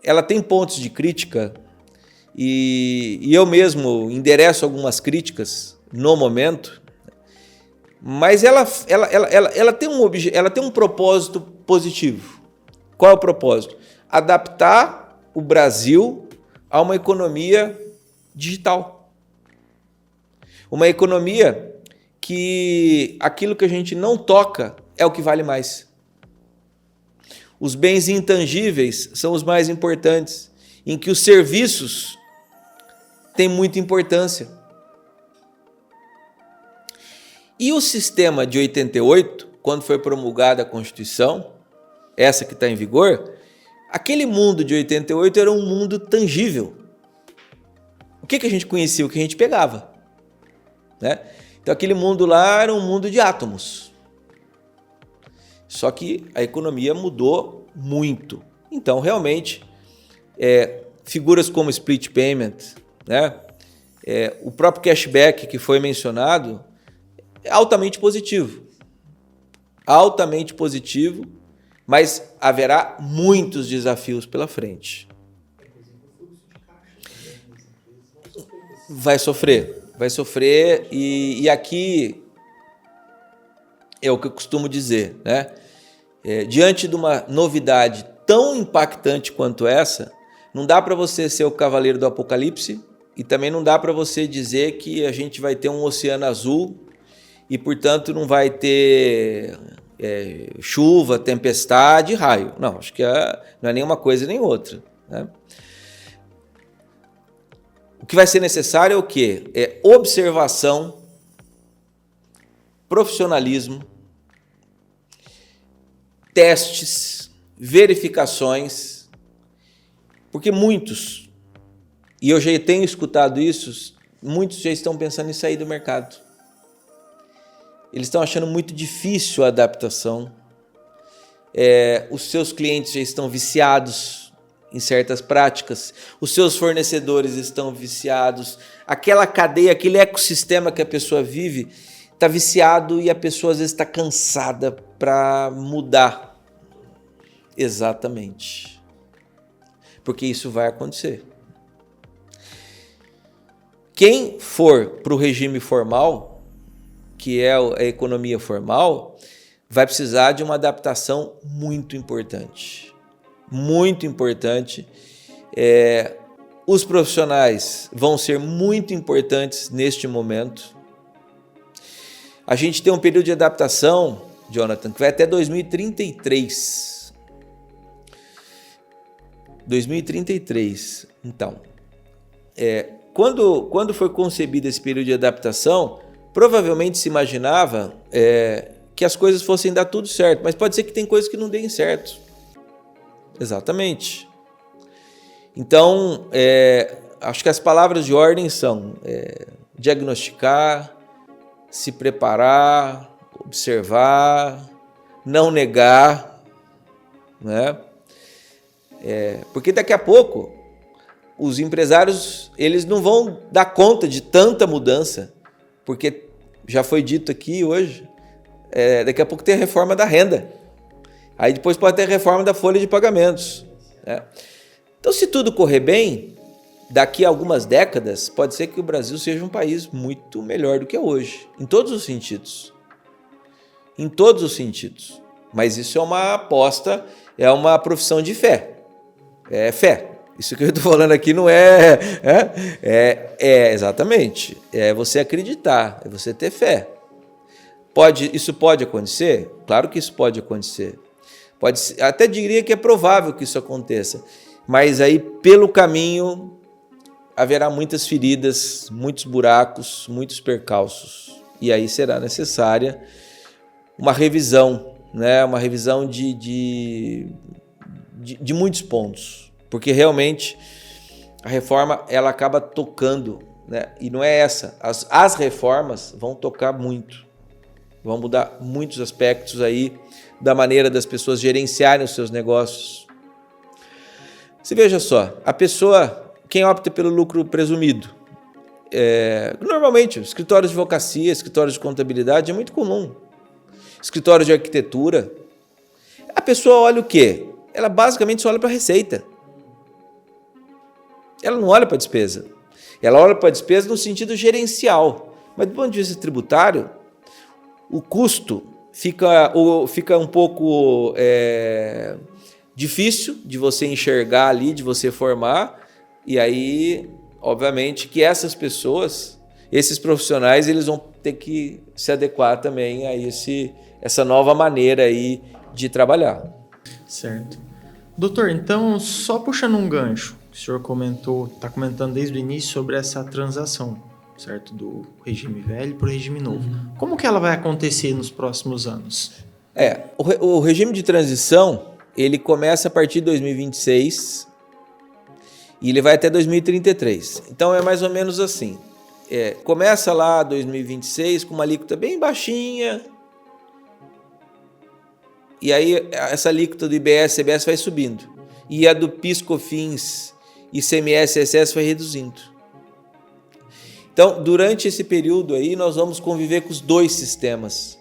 ela tem pontos de crítica e eu mesmo endereço algumas críticas no momento, mas ela tem um propósito positivo. Qual é o propósito? Adaptar o Brasil a uma economia digital. Uma economia que aquilo que a gente não toca é o que vale mais. Os bens intangíveis são os mais importantes, em que os serviços têm muita importância. E o sistema de 88, quando foi promulgada a Constituição, essa que está em vigor, aquele mundo de 88 era um mundo tangível. O que a gente conhecia? O que a gente pegava, né? Então aquele mundo lá era um mundo de átomos. Só que a economia mudou muito. Então, realmente, figuras como split payment, né? O próprio cashback que foi mencionado, é altamente positivo. Altamente positivo, mas haverá muitos desafios pela frente. Vai sofrer e aqui é o que eu costumo dizer, né? Diante de uma novidade tão impactante quanto essa, não dá para você ser o cavaleiro do apocalipse e também não dá para você dizer que a gente vai ter um oceano azul e, portanto, não vai ter chuva, tempestade, raio. Não, acho que não é nenhuma coisa nem outra, né? O que vai ser necessário é o quê? Observação, profissionalismo, testes, verificações, porque muitos, e eu já tenho escutado isso, muitos já estão pensando em sair do mercado. Eles estão achando muito difícil a adaptação. Os seus clientes já estão viciados em certas práticas, os seus fornecedores estão viciados, aquela cadeia, aquele ecossistema que a pessoa vive está viciado e a pessoa às vezes está cansada para mudar. Exatamente. Porque isso vai acontecer. Quem for para o regime formal, que é a economia formal, vai precisar de uma adaptação muito importante. Muito importante. Os profissionais vão ser muito importantes neste momento. A gente tem um período de adaptação, Jonathan, que vai até 2033. 2033. Então, quando foi concebido esse período de adaptação, provavelmente se imaginava que as coisas fossem dar tudo certo, mas pode ser que tem coisas que não deem certo. Exatamente. Então, acho que as palavras de ordem são diagnosticar, se preparar, observar, não negar, né? Porque daqui a pouco os empresários eles não vão dar conta de tanta mudança, porque já foi dito aqui hoje, daqui a pouco tem a reforma da renda. Aí depois pode ter a reforma da folha de pagamentos, né? Então, se tudo correr bem, daqui a algumas décadas, pode ser que o Brasil seja um país muito melhor do que é hoje, em todos os sentidos. Em todos os sentidos. Mas isso é uma aposta, é uma profissão de fé. É fé. Isso que eu estou falando aqui não exatamente. É você acreditar, é você ter fé. Isso pode acontecer? Claro que isso pode acontecer. Até diria que é provável que isso aconteça, mas aí pelo caminho haverá muitas feridas, muitos buracos, muitos percalços, e aí será necessária uma revisão, né? Uma revisão de muitos pontos, porque realmente a reforma ela acaba tocando, né? E não é essa, as reformas vão tocar muito, vão mudar muitos aspectos aí da maneira das pessoas gerenciarem os seus negócios. Você veja só, a pessoa, quem opta pelo lucro presumido, normalmente, escritórios de advocacia, escritórios de contabilidade é muito comum, escritórios de arquitetura, a pessoa olha o quê? Ela basicamente só olha para a receita. Ela não olha para a despesa. Ela olha para a despesa no sentido gerencial, mas do ponto de vista tributário, o custo fica um pouco difícil de você enxergar ali, de você formar, e aí, obviamente, que essas pessoas, esses profissionais, eles vão ter que se adequar também a essa nova maneira aí de trabalhar. Certo. Doutor, então, só puxando um gancho, o senhor está comentando desde o início sobre essa transação, certo? Do regime velho para o regime novo. Como que ela vai acontecer nos próximos anos? O regime de transição, ele começa a partir de 2026 e ele vai até 2033. Então é mais ou menos assim. Começa lá 2026 com uma alíquota bem baixinha, e aí essa alíquota do IBS, CBS vai subindo. E a do PIS, COFINS, ICMS, ISS vai reduzindo. Então, durante esse período aí, nós vamos conviver com os dois sistemas,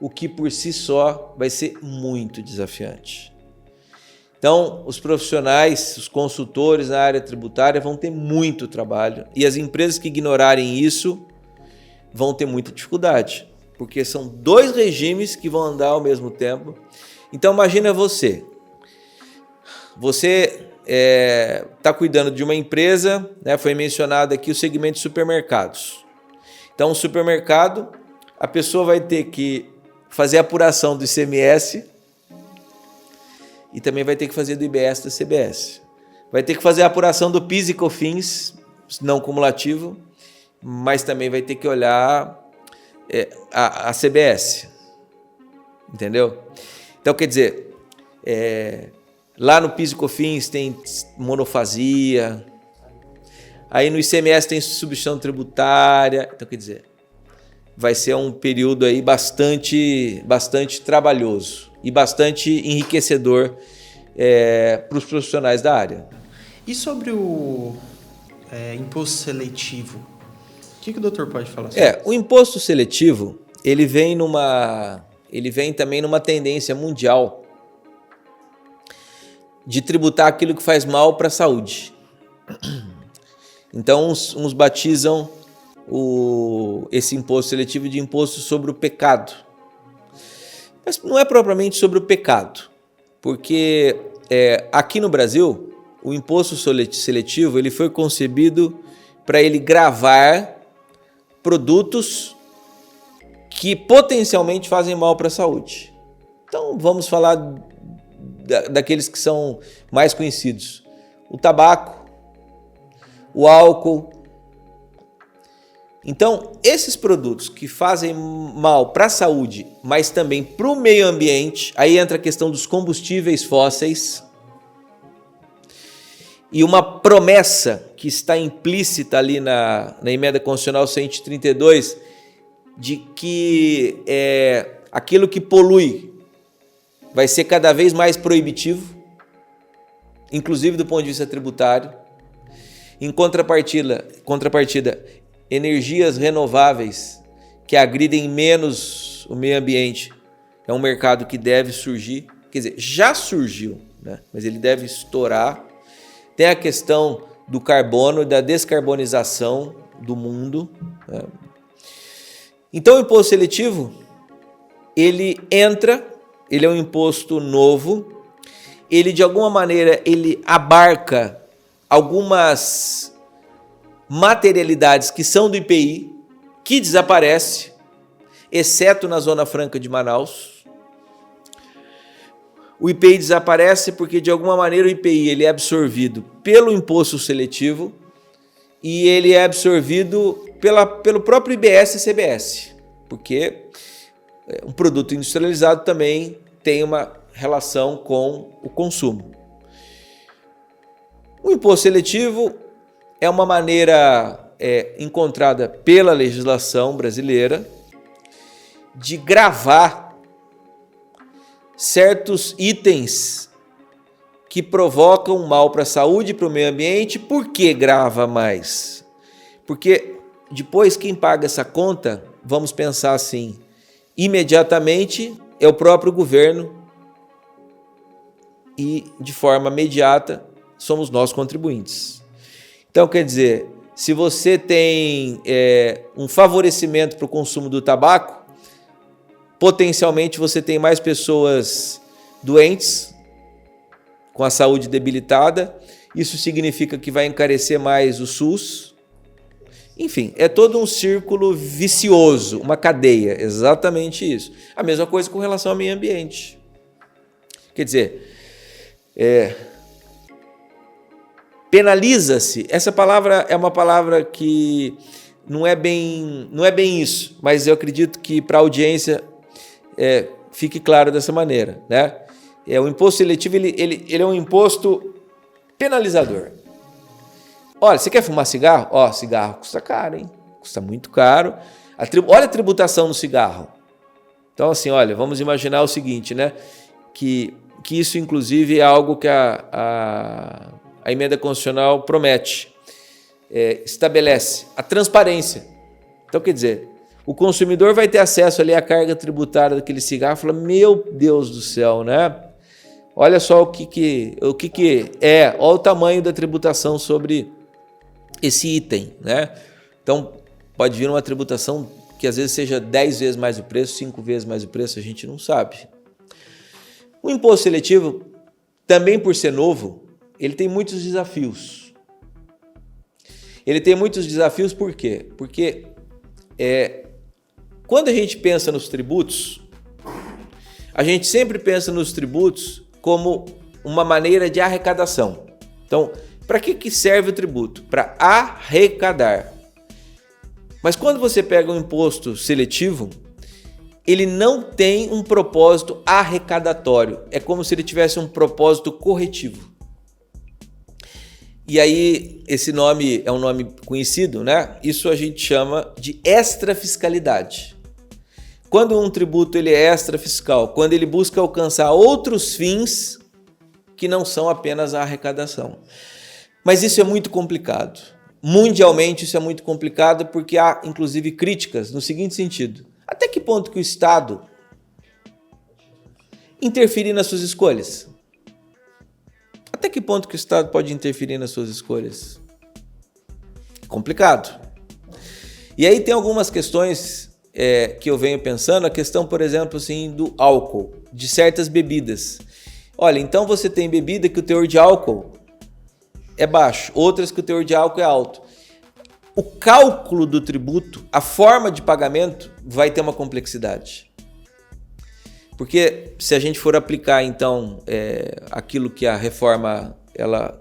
o que por si só vai ser muito desafiante. Então, os profissionais, os consultores na área tributária vão ter muito trabalho, e as empresas que ignorarem isso vão ter muita dificuldade, porque são dois regimes que vão andar ao mesmo tempo. Então, imagina você está cuidando de uma empresa, né? Foi mencionado aqui o segmento de supermercados. Então, o supermercado, a pessoa vai ter que fazer a apuração do ICMS e também vai ter que fazer do IBS da CBS. Vai ter que fazer a apuração do PIS e COFINS, não cumulativo, mas também vai ter que olhar a CBS. Entendeu? Então, quer dizer, Lá no PIS e COFINS tem monofasia. Aí no ICMS tem substituição tributária. Então, quer dizer, vai ser um período aí bastante trabalhoso e bastante enriquecedor para os profissionais da área. E sobre o imposto seletivo? O que o doutor pode falar sobre isso? O imposto seletivo, ele vem também numa tendência mundial de tributar aquilo que faz mal para a saúde. Então, uns batizam esse imposto seletivo de imposto sobre o pecado. Mas não é propriamente sobre o pecado, porque aqui no Brasil, o imposto seletivo ele foi concebido para ele gravar produtos que potencialmente fazem mal para a saúde. Então, vamos falar daqueles que são mais conhecidos. O tabaco, o álcool. Então, esses produtos que fazem mal para a saúde, mas também para o meio ambiente, aí entra a questão dos combustíveis fósseis e uma promessa que está implícita ali na Emenda Constitucional 132 de que aquilo que polui vai ser cada vez mais proibitivo, inclusive do ponto de vista tributário. Em contrapartida, energias renováveis que agridem menos o meio ambiente é um mercado que deve surgir, quer dizer, já surgiu, né? Mas ele deve estourar. Tem a questão do carbono e da descarbonização do mundo, né? Então o imposto seletivo, ele é um imposto novo, ele de alguma maneira ele abarca algumas materialidades que são do IPI, que desaparece, exceto na Zona Franca de Manaus. O IPI desaparece porque de alguma maneira o IPI ele é absorvido pelo imposto seletivo e ele é absorvido pelo próprio IBS e CBS, porque um produto industrializado também tem uma relação com o consumo. O imposto seletivo é uma maneira encontrada pela legislação brasileira de gravar certos itens que provocam mal para a saúde e para o meio ambiente. Por que grava mais? Porque depois quem paga essa conta, vamos pensar assim, imediatamente é o próprio governo e de forma imediata somos nós contribuintes. Então, quer dizer, se você tem um favorecimento para o consumo do tabaco, potencialmente você tem mais pessoas doentes, com a saúde debilitada, isso significa que vai encarecer mais o SUS. Enfim, é todo um círculo vicioso, uma cadeia, exatamente isso. A mesma coisa com relação ao meio ambiente. Quer dizer, penaliza-se, essa palavra é uma palavra que não é bem isso, mas eu acredito que para a audiência fique claro dessa maneira, né? O imposto seletivo ele é um imposto penalizador. Olha, você quer fumar cigarro? Ó, cigarro custa caro, hein? Custa muito caro. Olha a tributação no cigarro. Então, assim, olha, vamos imaginar o seguinte, né? Que isso, inclusive, é algo que a emenda constitucional promete, estabelece a transparência. Então, quer dizer, o consumidor vai ter acesso ali à carga tributária daquele cigarro e fala, meu Deus do céu, né? Olha só o que é, olha o tamanho da tributação sobre esse item, né? Então, pode vir uma tributação que às vezes seja 10 vezes mais o preço, 5 vezes mais o preço, a gente não sabe. O imposto seletivo, também por ser novo, ele tem muitos desafios. Ele tem muitos desafios por quê? Porque quando a gente pensa nos tributos, a gente sempre pensa nos tributos como uma maneira de arrecadação. Então, para que serve o tributo? Para arrecadar. Mas quando você pega um imposto seletivo, ele não tem um propósito arrecadatório. É como se ele tivesse um propósito corretivo. E aí, esse nome é um nome conhecido, né? Isso a gente chama de extrafiscalidade. Quando um tributo ele é extrafiscal, quando ele busca alcançar outros fins que não são apenas a arrecadação. Mas isso é muito complicado. Mundialmente isso é muito complicado porque há, inclusive, críticas no seguinte sentido. Até que ponto que o Estado interfere nas suas escolhas? Até que ponto que o Estado pode interferir nas suas escolhas? Complicado. E aí tem algumas questões que eu venho pensando, a questão, por exemplo, assim, do álcool, de certas bebidas. Olha, então você tem bebida que o teor de álcool é baixo, outras que o teor de álcool é alto. O cálculo do tributo, a forma de pagamento vai ter uma complexidade. Porque se a gente for aplicar, então, aquilo que a reforma ela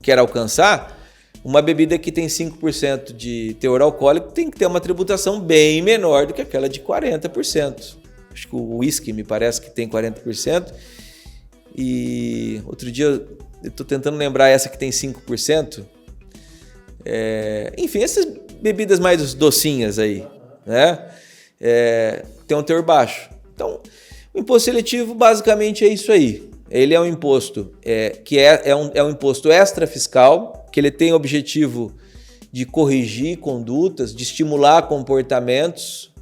quer alcançar, uma bebida que tem 5% de teor alcoólico tem que ter uma tributação bem menor do que aquela de 40%. Acho que o whisky me parece que tem 40%. E outro dia eu estou tentando lembrar essa que tem 5%. Enfim, essas bebidas mais docinhas aí, né? Tem um teor baixo. Então, o imposto seletivo basicamente é isso aí. Ele é um imposto que é um imposto extrafiscal, que ele tem o objetivo de corrigir condutas, de estimular comportamentos,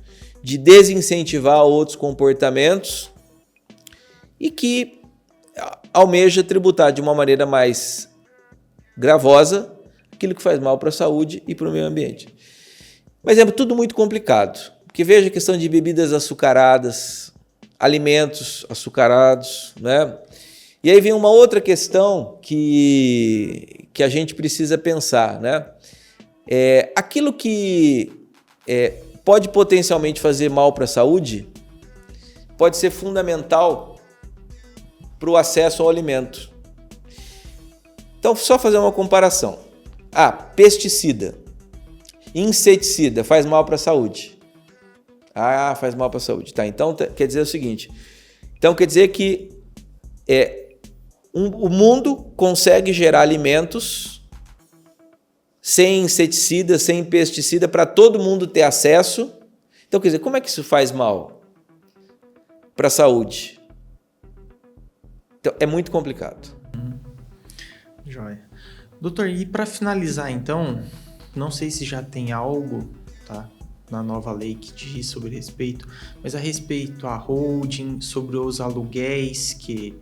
de desincentivar outros comportamentos e que almeja tributar de uma maneira mais gravosa aquilo que faz mal para a saúde e para o meio ambiente. Mas é tudo muito complicado, porque veja a questão de bebidas açucaradas, alimentos açucarados, né? E aí vem uma outra questão que a gente precisa pensar, né? Aquilo que pode potencialmente fazer mal para a saúde pode ser fundamental para o acesso ao alimento. Então, só fazer uma comparação. Pesticida, inseticida faz mal para a saúde. Faz mal para a saúde. Tá, então quer dizer o seguinte. Então quer dizer que o mundo consegue gerar alimentos sem inseticida, sem pesticida, para todo mundo ter acesso. Então quer dizer, como é que isso faz mal para a saúde? Então, é muito complicado. Joia. Doutor, e para finalizar então, não sei se já tem algo, tá, na nova lei que diz sobre respeito, mas a respeito à holding, sobre os aluguéis que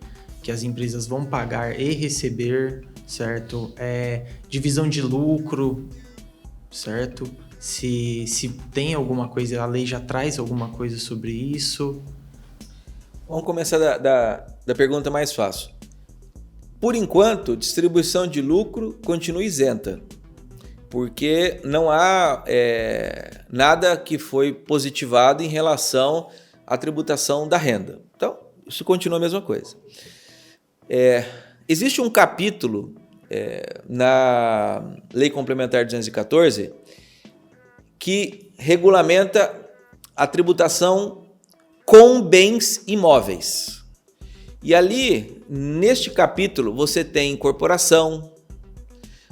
as empresas vão pagar e receber, certo? Divisão de lucro, certo? Se tem alguma coisa, a lei já traz alguma coisa sobre isso. Vamos começar da pergunta mais fácil. Por enquanto, distribuição de lucro continua isenta, porque não há nada que foi positivado em relação à tributação da renda. Então, isso continua a mesma coisa. Existe um capítulo na Lei Complementar 214 que regulamenta a tributação com bens imóveis. E ali, neste capítulo, você tem incorporação,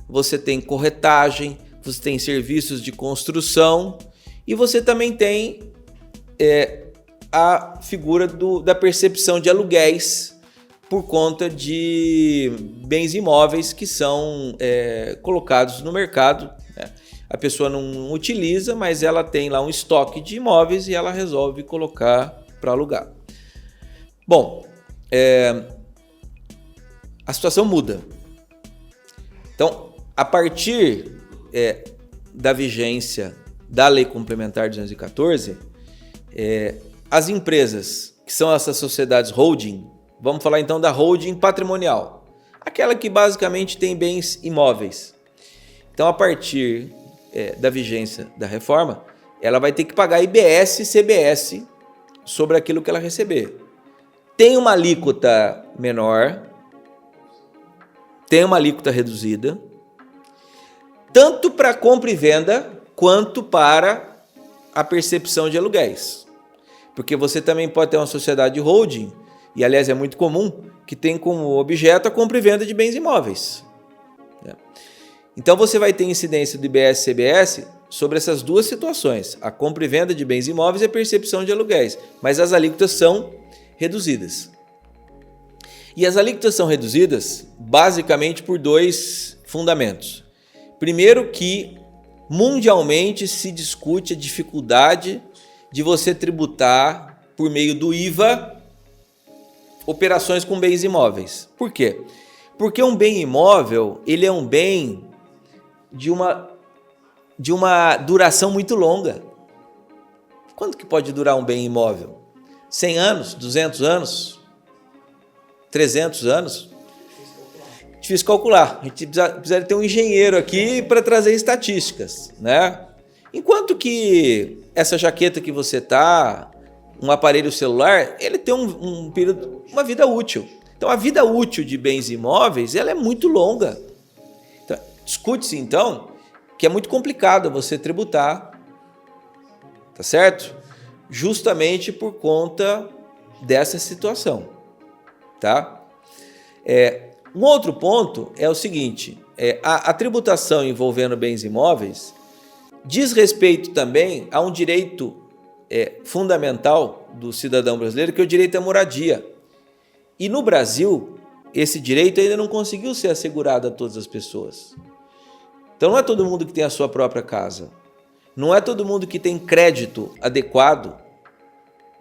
você tem corretagem, você tem serviços de construção e você também tem a figura da percepção de aluguéis por conta de bens imóveis que são colocados no mercado, né? A pessoa não utiliza, mas ela tem lá um estoque de imóveis e ela resolve colocar para alugar. Bom, a situação muda. Então, a partir da vigência da Lei Complementar 214, as empresas que são essas sociedades holding, vamos falar então da holding patrimonial, aquela que basicamente tem bens imóveis. Então, a partir da vigência da reforma, ela vai ter que pagar IBS e CBS sobre aquilo que ela receber. Tem uma alíquota menor, tem uma alíquota reduzida, tanto para compra e venda, quanto para a percepção de aluguéis. Porque você também pode ter uma sociedade holding, e aliás é muito comum, que tem como objeto a compra e venda de bens imóveis. Então você vai ter incidência do IBS e CBS sobre essas duas situações, a compra e venda de bens imóveis e a percepção de aluguéis, mas as alíquotas são reduzidas. E as alíquotas são reduzidas basicamente por dois fundamentos. Primeiro, que mundialmente se discute a dificuldade de você tributar por meio do IVA operações com bens imóveis. Por quê? Porque um bem imóvel, ele é um bem de uma duração muito longa. Quanto que pode durar um bem imóvel? 100 anos? 200 anos? 300 anos? Difícil calcular. A gente precisa ter um engenheiro aqui para trazer estatísticas, né? Enquanto que essa jaqueta que você tá, um aparelho celular, ele tem um período, uma vida útil. Então, a vida útil de bens imóveis, ela é muito longa. Então, discute-se, então, que é muito complicado você tributar, tá certo? Justamente por conta dessa situação, tá? Um outro ponto é o seguinte, a tributação envolvendo bens imóveis diz respeito também a um direito fundamental do cidadão brasileiro, que é o direito à moradia. E no Brasil, esse direito ainda não conseguiu ser assegurado a todas as pessoas. Então não é todo mundo que tem a sua própria casa. Não é todo mundo que tem crédito adequado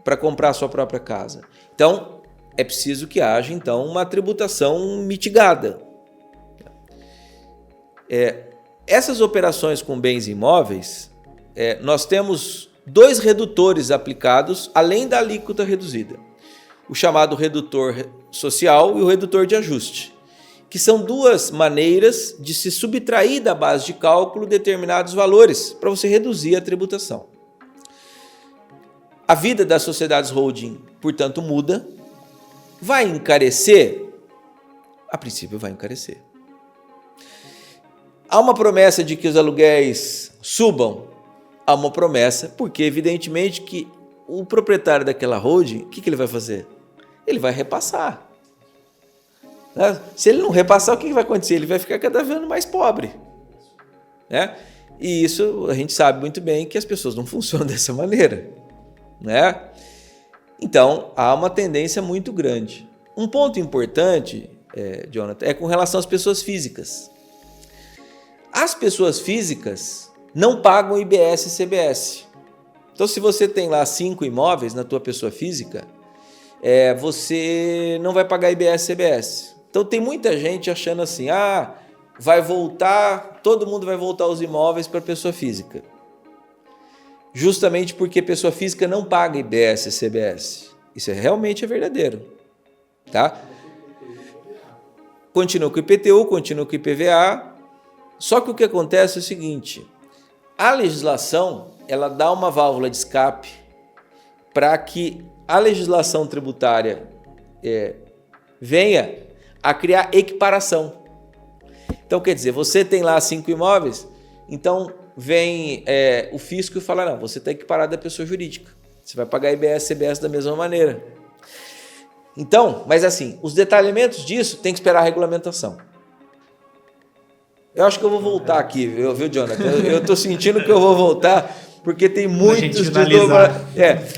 para comprar a sua própria casa. Então, é preciso que haja, então, uma tributação mitigada. Essas operações com bens imóveis, nós temos dois redutores aplicados, além da alíquota reduzida. O chamado redutor social e o redutor de ajuste, que são duas maneiras de se subtrair da base de cálculo determinados valores para você reduzir a tributação. A vida das sociedades holding, portanto, muda. Vai encarecer? A princípio vai encarecer. Há uma promessa de que os aluguéis subam? Há uma promessa, porque evidentemente que o proprietário daquela holding, o que ele vai fazer? Ele vai repassar. Se ele não repassar, o que vai acontecer? Ele vai ficar cada vez mais pobre. Né? E isso a gente sabe muito bem que as pessoas não funcionam dessa maneira. Né? Então, há uma tendência muito grande. Um ponto importante, Jonathan, é com relação às pessoas físicas. As pessoas físicas não pagam IBS e CBS. Então, se você tem lá 5 imóveis na tua pessoa física, você não vai pagar IBS e CBS. Então, tem muita gente achando assim, vai voltar, todo mundo vai voltar os imóveis para a pessoa física. Justamente porque pessoa física não paga IBS e CBS. Isso realmente é verdadeiro. Tá? Continua com o IPTU, continua com o IPVA. Só que o que acontece é o seguinte, a legislação ela dá uma válvula de escape para que a legislação tributária venha a criar equiparação. Então, quer dizer, você tem lá 5 imóveis, então vem o fisco e fala, não, você está equiparado à pessoa jurídica. Você vai pagar IBS e CBS da mesma maneira. Então, mas assim, os detalhamentos disso tem que esperar a regulamentação. Eu acho que eu vou voltar aqui, viu, Jonathan? Eu estou sentindo que eu vou voltar, porque tem muitos de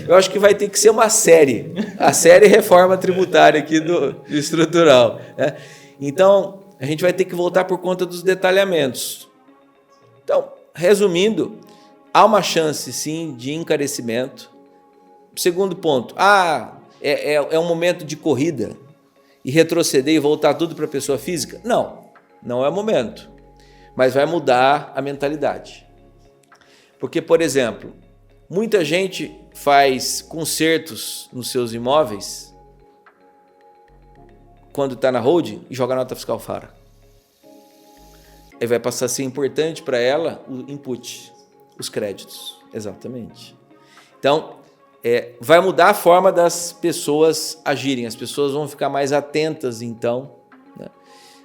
eu acho que vai ter que ser uma série. A série Reforma Tributária aqui do Estrutural. Né? Então, a gente vai ter que voltar por conta dos detalhamentos. Então, resumindo, há uma chance, sim, de encarecimento. Segundo ponto, é um momento de corrida e retroceder e voltar tudo para a pessoa física? Não, não é o momento. Mas vai mudar a mentalidade. Porque, por exemplo, muita gente faz consertos nos seus imóveis quando está na holding e joga a nota fiscal fora. Aí vai passar a ser importante para ela o input, os créditos. Exatamente. Então, vai mudar a forma das pessoas agirem. As pessoas vão ficar mais atentas, então, né,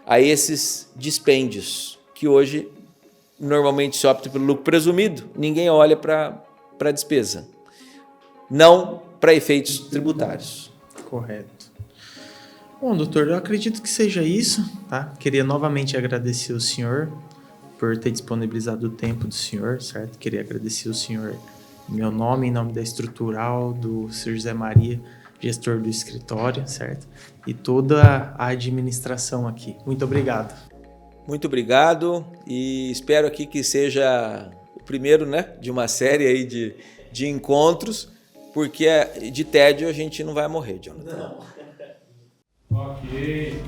a esses dispêndios, que hoje normalmente se opta pelo lucro presumido, ninguém olha para a despesa. Não para efeitos tributários. Correto. Bom, doutor, eu acredito que seja isso, tá? Queria novamente agradecer o senhor por ter disponibilizado o tempo do senhor, certo? Queria agradecer o senhor em meu nome, em nome da Estrutural, do Sr. José Maria, gestor do escritório, certo? E toda a administração aqui. Muito obrigado. Muito obrigado e espero aqui que seja o primeiro, né, de uma série aí de encontros, porque de tédio a gente não vai morrer, Jonathan. Não. Ok.